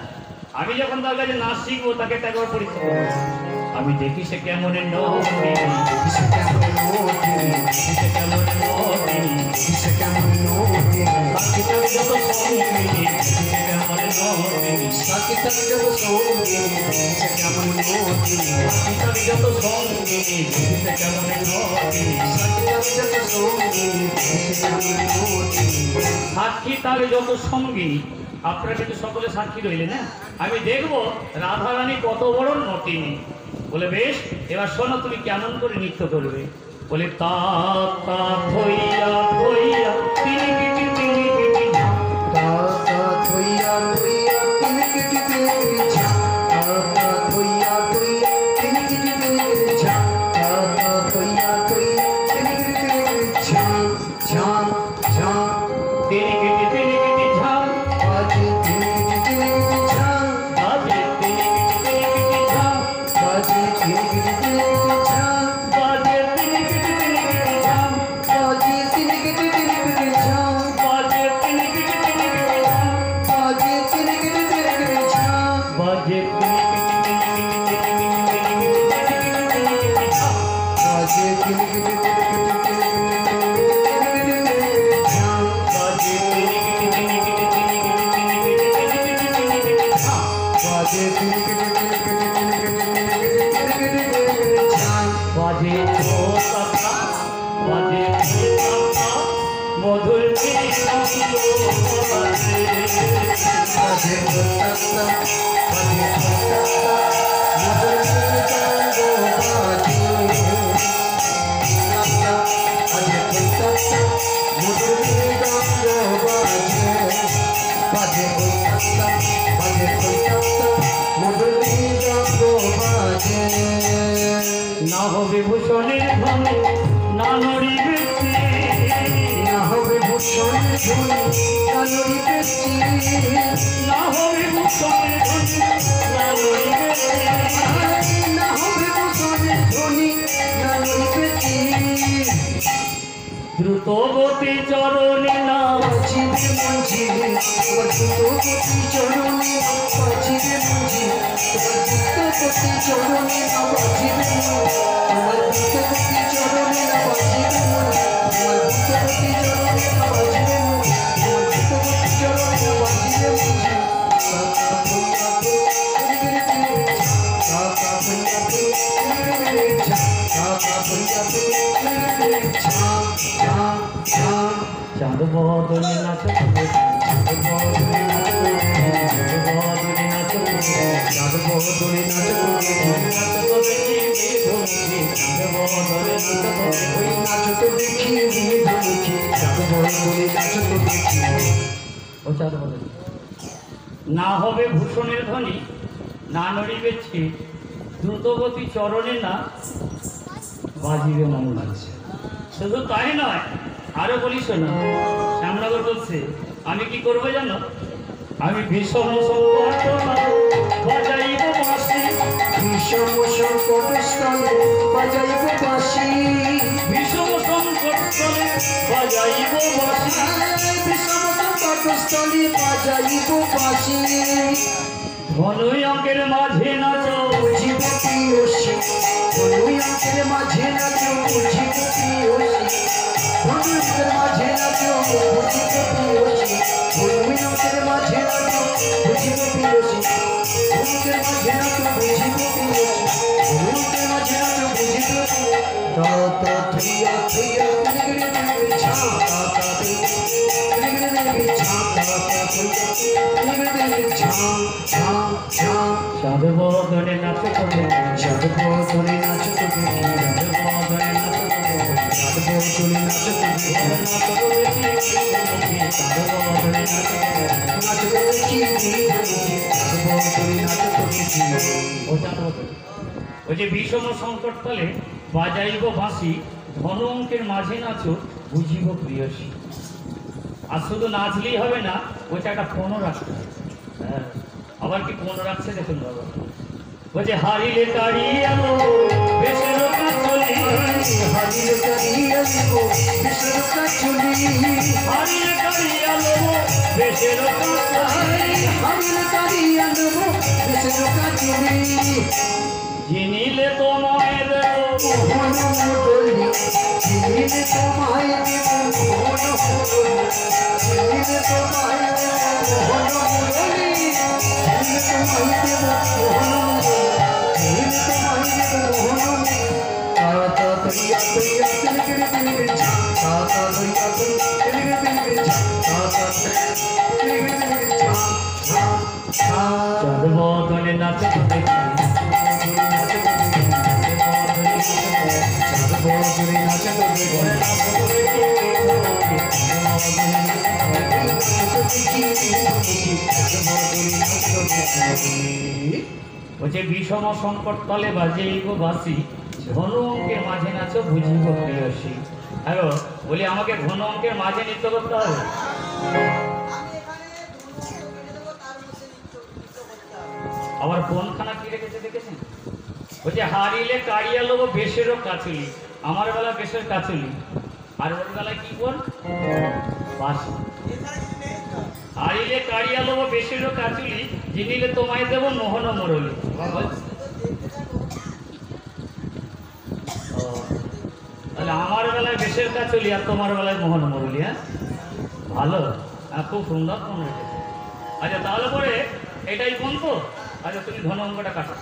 আমি যখন তার কাছে নাচ শিখবো তাকে তো একবার পরীক্ষা করবো। আমি দেখি সে কেমন নদী, সে কেমন নদী, সে কেমন নদী, সে কেমন নদী, সাকিতার যত সঙ্গী, সে কেমন নদী, সাকিতার যত সঙ্গী, সে কেমন নদী, সাকিতার যত সঙ্গী, সে কেমন নদী, সাকিতার যত সঙ্গী, সে কেমন নদী। সাক্ষী তার যত সঙ্গী। আপনারা কিন্তু সকলে সাক্ষী রইলেন না? আমি দেখবো রাধারানী কত বড় নটিনী। বলে বেশ, এবার শোনো তুমি কেমন করে নৃত্য করবে। বলে তা তা থইয়া থইয়া তিনি কিটি তিনি কিটি তা তা থইয়া থইয়া তিনি কিটি তিনি ছা, তা তা থইয়া থইয়া তিনি কিটি তিনি ছা, তা তা থইয়া থইয়া তিনি কিটি তিনি ছা, ছা ছা, তিনি কিটি ঝাম, বাজে তিনি কিটি তিনি ছা, বাজে তিনি কিটি ঝাম, বাজে তিনি কিটি তিনি ছা, বাজে তিনি কিটি ঝাম, বাজে তিনি কিটি তিনি ছা, বাজে তিনি কিটি ঝাম, বাজে তিনি কিটি তিনি ছা, বাজে তিনি বাজে তিনি কিটি মধুর না হবে ভূষণের ধ্বনি, না নড়িবে না হবে ভূষণের ধ্বনি, না নড়িবে না হবে ভূষণের ধ্বনি, না নড়িবে না হবে ভূষণের ধ্বনি, না নড়িবে দ্রুত গতি চরণে না বাজিবে মঞ্জিলে, তোমার দ্রুত গতি চরণে না বাজিবে মঞ্জিলে, তোমার দ্রুত গতি চরণে না বাজিবে মঞ্জিলে, তোমার দ্রুত গতি চরণে না বাজিবে মঞ্জিলে, তোমার দ্রুত গতি চরণে না বাজিবে মঞ্জিলে, তোমার দ্রুত গতি চরণে না বাজিবে মঞ্জিলে। সাকা ভৈয়া তো গিরে গিরে সাকা ভৈয়া তো গিরে গিরে সাকা ভৈয়া তো গিরে গিরে ছা ছা ছা চাঁদ বদলে নাচো চাঁদ বদলে নাচো চাঁদ বদলে নাচো চাঁদ বদলে নাচো নাচো তো দেখি ধুমুখি চাঁদ বদলে নাচো ওই নাচো তো দেখি ধুমুখি চাঁদ বদলে নাচো তো দেখি ও চাঁদ বদলে না হবে ভূষণের ধ্বনি না নড়িবে ছিট দ্রুতগতি চরণে না বাজিবে মঙ্গল। শুধু তাই নয়, আরো বলি শোনো, শ্যামনগর বলছে আমি কি করবো জানো, আমি ভীষণ সংকট বাজাইব বাঁশি, ভীষণ সংকট স্থলে বাজাইব বাঁশি, ভীষণ সংকট স্থলে বাজাইব বাঁশি, ভীষণ সংকট স্থলে বাজাইব বাঁশি, ধনুই অঙ্কের মাঝে নাচো বুঝিব প্রিয়সী, ধনুই অঙ্কের মাঝে নাচো বুঝিব প্রিয়সী, ধনুই অঙ্কের মাঝে নাচো বুঝিব প্রিয়সী, ধনুই অঙ্কের মাঝে নাচো বুঝিব প্রিয়সী, ধনুকের মাঝে নাচো বুঝিব প্রিয়সী, ধনুকের মাঝে নাচো বুঝিব দাতা থইয়া থইয়া নিগড়ে নিগড়ে ছা দাতা থইয়া নিগড়ে নিগড়ে ছা দাতা থইয়া নিগড়ে নিগড়ে ছা ছা ছা চাঁদ বদলে নাচো করে চাঁদ বদলে নাচো তো দেখি, চাঁদ বদলে নাচো করে চাঁদ বদলে নাচো তো দেখি, নাচো তো দেখি চাঁদ বদলে নাচো করে নাচো তো দেখি চাঁদ বদলে নাচো তো দেখি। ও চাঁদ বদলে ওই যে বিষম সংকট তলে বাজাইব বাঁশি, ধন অঙ্কের মাঝে নাচো বুঝিব প্রিয়সী। আর শুধু নাচলেই হবে না, ওইটা একটা ফোনও রাখতে হবে। হ্যাঁ, আবার কি ফোন রাখছে দেখুন বাবা, বলছে হারিলে কাড়ি আলো বেশের কাচলি, হারিলে কাড়ি আলো বেশের কাচলি, হারিলে কাড়ি আলো বেশের কাচলি, হারিলে কাড়ি আলো বেশের কাচলি, জিনিলে তোমায় দেব মোহন মুরলি, চিনিলে তোমায় দেব মোহন মুরলি, চিনিলে তোমায় দেব মোহন মুরলি, চিনিলে তোমায় দেব মোহন মুরলি, চিনিলে তোমায় দেব মোহন মুরলি, তাতা তৈয়া তৈয়া তিলগিরি তিলগিরি ছা, তাতা তৈয়া তৈয়া তিলগিরি তিলগিরি ছা, তাতা তিলগিরি তিলগিরি ছা ছা ছা। চাঁদ বদলে নাচো তো দেখি, বলছে বিষম সংকট তলে বাজাইব বাঁশি, ঘন অঙ্কের মাঝে নাচো বুঝিব প্রিয়সী। হ্যালো, বলি আমাকে ঘন অঙ্কের মাঝে নৃত্য করতে হবে। আবার কোনখানা কি রেখেছে দেখেছেন, বলছে হারিলে কাড়িয়া লোব বেশেরও কাচুলি, আমার বেলা বেশের কাচুলি, আর ওর বেলায় কি বল বাঁশি। হারিলে কাড়িয়া লোব বেশেরও কাচুলি, জিনিলে তোমায় দেব মোহন মুরলি। তাহলে আমার বেলায় বেশের কাচুলি আর তোমার বেলায় মোহন মুরলি। হ্যাঁ, ভালো, খুব সুন্দর ফোন রেখেছে। আচ্ছা তাহলে পরে এটাই ফোন তো। আচ্ছা তুমি ঘন অঙ্কটা কাটো।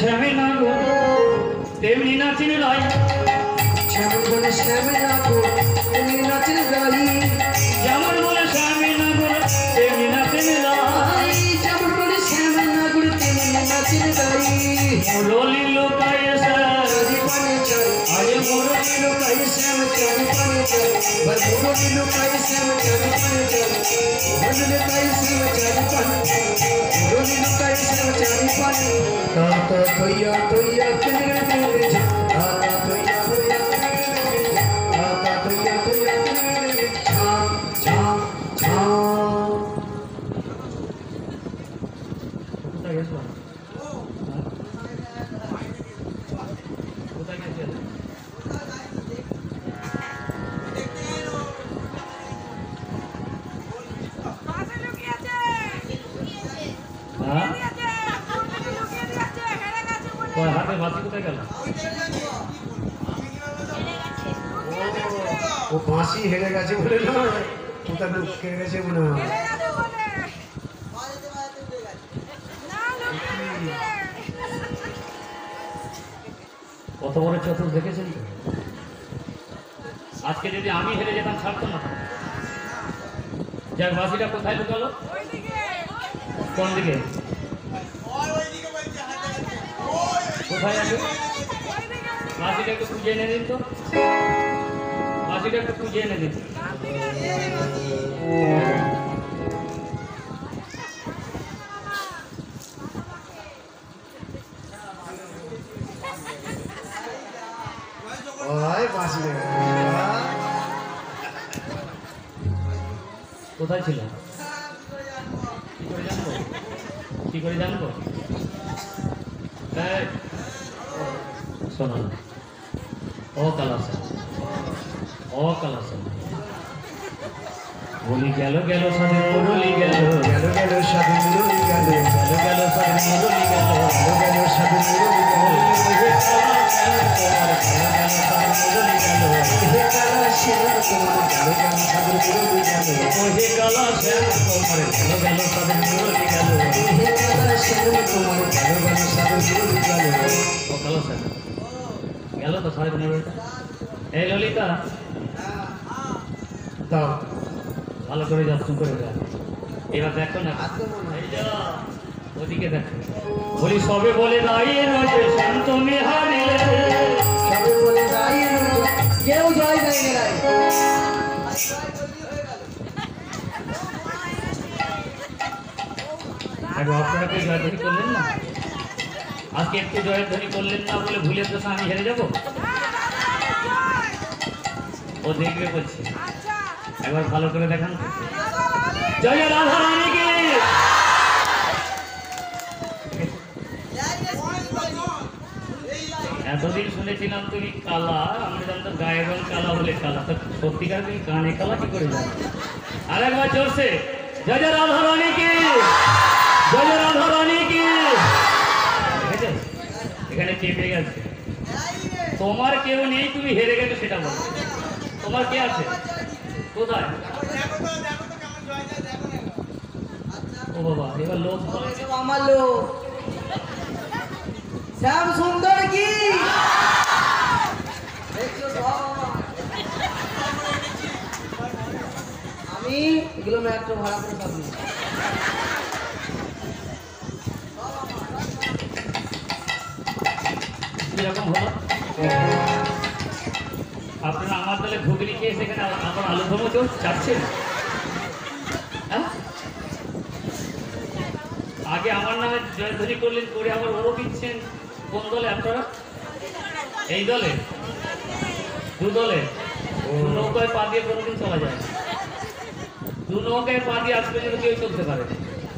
শ্যামে না গো তেমনি নাচেন লাই যেমন বলে শ্যামে না গো তেমনি নাচেন গাই যেমন বলে শ্যামে না গো তেমনি নাচেন লাই যেমন বলে শ্যামে না গো তেমনি নাচেন গাই মুরলি লোকায় চারি পানে চাই আরে মুরলি লোকাই শ্যাম চারি পানে চাই বল মুরলি লোকাই শ্যাম চারি পানে চাই মুরলি লোকাই শ্যাম চারি পানে মুরলি লোকাই শ্যাম চারি পানে তাতা তৈয়া তৈয়া তেরে তেরে তাতা তৈয়া তৈয়া তেরে তাতা তৈয়া তৈয়া তেরে ঝাম ঝাম ঝাম কোথায় গেছো কোথায় গেছো হ্যাঁ তোর হাতে বাতি কোথায় গেল ও বাঁশি হেরে গেছে বলে না কোথা লুকিয়ে গেছে মনে হয় কত বড় চতুর দেখেছেন তো? আজকে যদি আমি হেরে যেতাম ছাড়তো না যাক বাসিটা কোথায় ঢুকালো কোন দিকে কোথায় আছে বাসিটা একটু খুঁজে এনে দিন তো বাসিটা একটু খুঁজে এনে দিন ওই বাঁশি কোথায় ছিল কি করে জানবো এই, শোনো না ও কালাসা বলি গেল গেল সাথে মুরলি গেল গেল গেল সাধু মুরলি গেল গেল সাথে মুরলি গেল গেল সাধু মুরলি গেল হে কালা শ্যাম তোমার গেল গেল সাধু মুরলি গেল ওহে কালা শ্যাম তোমার গেল সাথে মুরলি গেল হে কালা শ্যাম তোমার গেল গেল সাধু মুরলি গেল ও কালাসা গেল তো সাড়ে 15টা এই ললিতা দাও ভালো করে যত্ন করে যা এবার দেখো না এই যা ওদিকে দেখো বলি সবে বলে দাঁড়িয়ে রয়েছে শান্ত মেহারিলে সবে বলে দাঁড়িয়ে রইল কেউ জয় দেয় না একবার আপনারা কেউ জয়ধ্বনি করলেন না আজকে একটু জয়ধ্বনি করলেন না বলে ভুলের দোষে আমি হেরে যাবো ও দেখবে বলছে একবার ভালো করে দেখান তো। জয় জয় রাধা রানী কি এতদিন শুনেছিলাম তুমি কালা আমরা জানতাম গায়ের রং কালা হলে কালা তো সত্যিকার তুমি কানে কালা কি করে জানো আর একবার জোরসে জয় জয় রাধা রানী কি জয় জয় রাধা রানী কি দেখেছো এখানে চেপে গেছে তোমার কেউ নেই তুমি হেরে গেছো সেটা বলো তোমার কে আছে কোথায় ও বাবা এবার লোক বলে আমার লোক শ্যাম সুন্দর কি আমি এগুলো মেট্রো ভাড়া করে পাবো কিরকম হলো আপনারা আমার দলে ঘুগনি খেয়ে সেখানে আমার আলু ভমো কেউ চাচ্ছেন হ্যাঁ আগে আমার নামে জয়ধ্বনি করলেন করে আবার ওরও দিচ্ছেন কোন দলে আপনারা এই দলে দু দলে দু নৌকায় পা দিয়ে কোনোদিন চলা যায় না। দু নৌকায় পা দিয়ে আজ পর্যন্ত কেউ চলতে পারে না।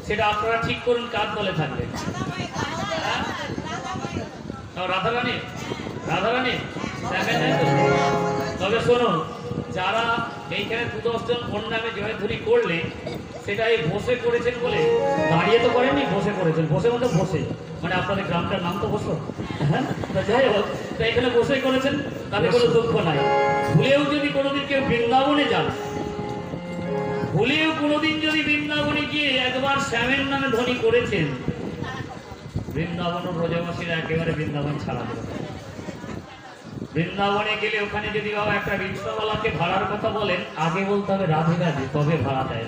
সেটা আপনারা ঠিক করুন কার দলে থাকবে রাধারানী রাধারানী তবে শোনো যারা এইখানে 2-10 জন ওর নামে জয়ধ্বনি করলে সেটা এই বসে করেছেন বলে দাঁড়িয়ে তো করেননি বসে করেছেন বসে মতো বসে মানে আপনাদের গ্রামটার নাম তো বসো হ্যাঁ যাই হোক তো এখানে বসেই করেছেন তাতে কোনো দুঃখ নাই ভুলেও যদি কোনোদিন কেউ বৃন্দাবনে যান ভুলেও কোনোদিন যদি বৃন্দাবনে গিয়ে একবার শ্যামের নামে ধ্বনি করেছেন বৃন্দাবন ও ব্রজবাসীরা একেবারে বৃন্দাবন ছাড়া দেবে। বৃন্দাবনে গেলে ওখানে যদি বাবা একটা রিক্সাওয়ালাকে ভাড়ার কথা বলেন, আগে বলতে হবে রাধে রাধে, তবে ভাড়া দেয়,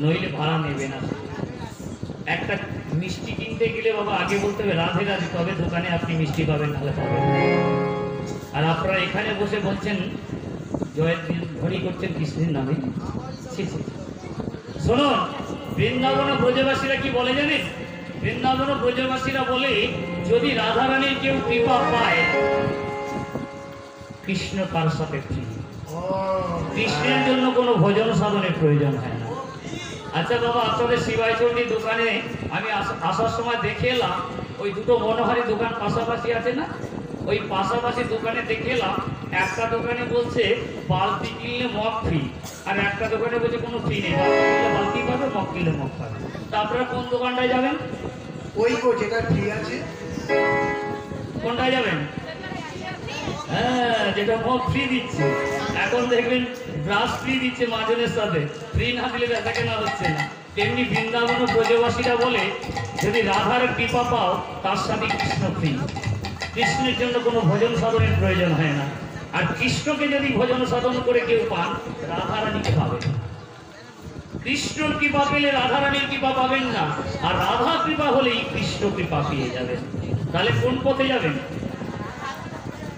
নইলে ভাড়া নেবে না। একটা মিষ্টি কিনতে গেলে বাবা আগে বলতে হবে রাধে রাধে, তবে দোকানে আপনি মিষ্টি পাবেন, নাহলে পাবেন। আর আপনারা এখানে বসে বলছেন জয়ের দিন ধরি করছেন কৃষ্ণের নামে। শুনুন, বৃন্দাবন ব্রজবাসীরা কি বলে জানেন? বৃন্দাবন ব্রজবাসীরা বলে, যদি রাধারানীর কেউ কৃপা পায়, কৃষ্ণ তার সাথে প্রিয়, কৃষ্ণের জন্য কোনো ভজন সাধনের প্রয়োজন হয় না। আচ্ছা বাবা, আপনাদের শিবাই চৌধুরীর দোকানে আমি আসার সময় দেখে এলাম, ওই দুটো মনোহারি দোকান পাশাপাশি আছে না, ওই পাশাপাশি দোকানে দেখে এলাম, একটা দোকানে বলছে বালতি কিনলে মগ ফ্রি, আর একটা দোকানে বলছে কোনো ফ্রি নেই, বালতি পাবে, মগ কিনলে মগ পাবে। তা আপনারা কোন দোকানটায় যাবেন? ওই গো যেটা ফ্রি আছে। কোনটায় যাবেন? হ্যাঁ, যেটা মগ ফ্রি দিচ্ছে। এখন দেখবেন ব্রাশ ফ্রি দিচ্ছে মাজনের সাথে, ফ্রি না দিলে ব্যথা কেনা হচ্ছে না। তেমনি বৃন্দাবন ব্রজবাসীরা বলে, যদি রাধার কৃপা পাও, তার সাথে কৃষ্ণ ফ্রি, কৃষ্ণের জন্য কোনো ভজন সাধনের প্রয়োজন হয় না। আর কৃষ্ণকে যদি ভজন সাধন করে কেউ পান, রাধারানীকে পাবেন। কৃষ্ণর কৃপা পেলে রাধারানীর কৃপা পাবেন না, আর রাধা কৃপা হলেই কৃষ্ণ কৃপা পেয়ে যাবেন। তাহলে কোন পথে যাবেন?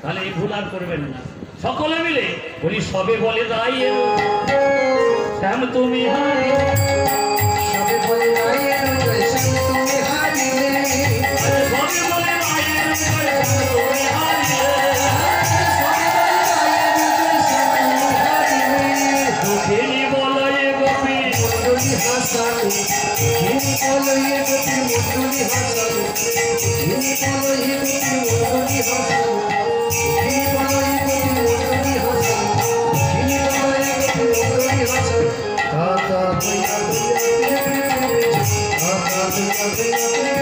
তাহলে এই ভুল আর করবেন না। সকলে মিলে বলি, সবে বলে দাঁড়িয়ে শ্যাম তুমি হারি, সবে বলে দাঁড়িয়ে শ্যাম তুমি হারিলে, সবে বলে দাঁড়িয়ে শ্যাম তুমি হারিলে, দুঃখিনী বলয়ে গোপী মুন্ডলি হাসালো, যিনি বলয়ে গোপী মুন্ডলি হাসালো, যিনি বলয়ে গোপী মুন্ডলি হাসালো, যিনি বলয়ে গোপী মুন্ডলি হাসালো, যিনি বলয়ে গোপী মুন্ডলি হাসালো। কাকা ভৈয়া ভৈয়া কাকা ভৈয়া ভৈয়া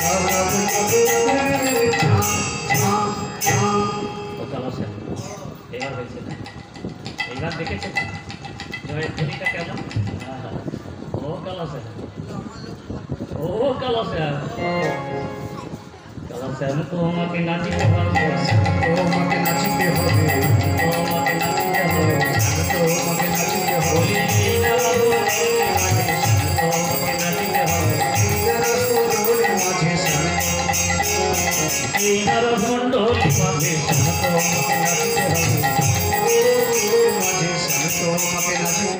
কাকা ভৈয়া ভৈয়া। ও চলো স্যার, এবার হয়েছে না? এইবার দেখেছেন জয়ের ধ্বনিটা কেমন? ও কালো স্যার, ও কালো স্যার, কালো স্যার তোমাকে নাচিতে হবে, তোমাকে নাচিতে হবে, তোমাকে নাচিতে হবে, তোমাকে নাচিতে হবে। তোমাকে নাচিতে হবে, মাঝে সামনে এই নরমণ্ডলী মাঝে তোমাকে নাচিতে হবে, মাঝে সামনে তোমাকে নাচিতে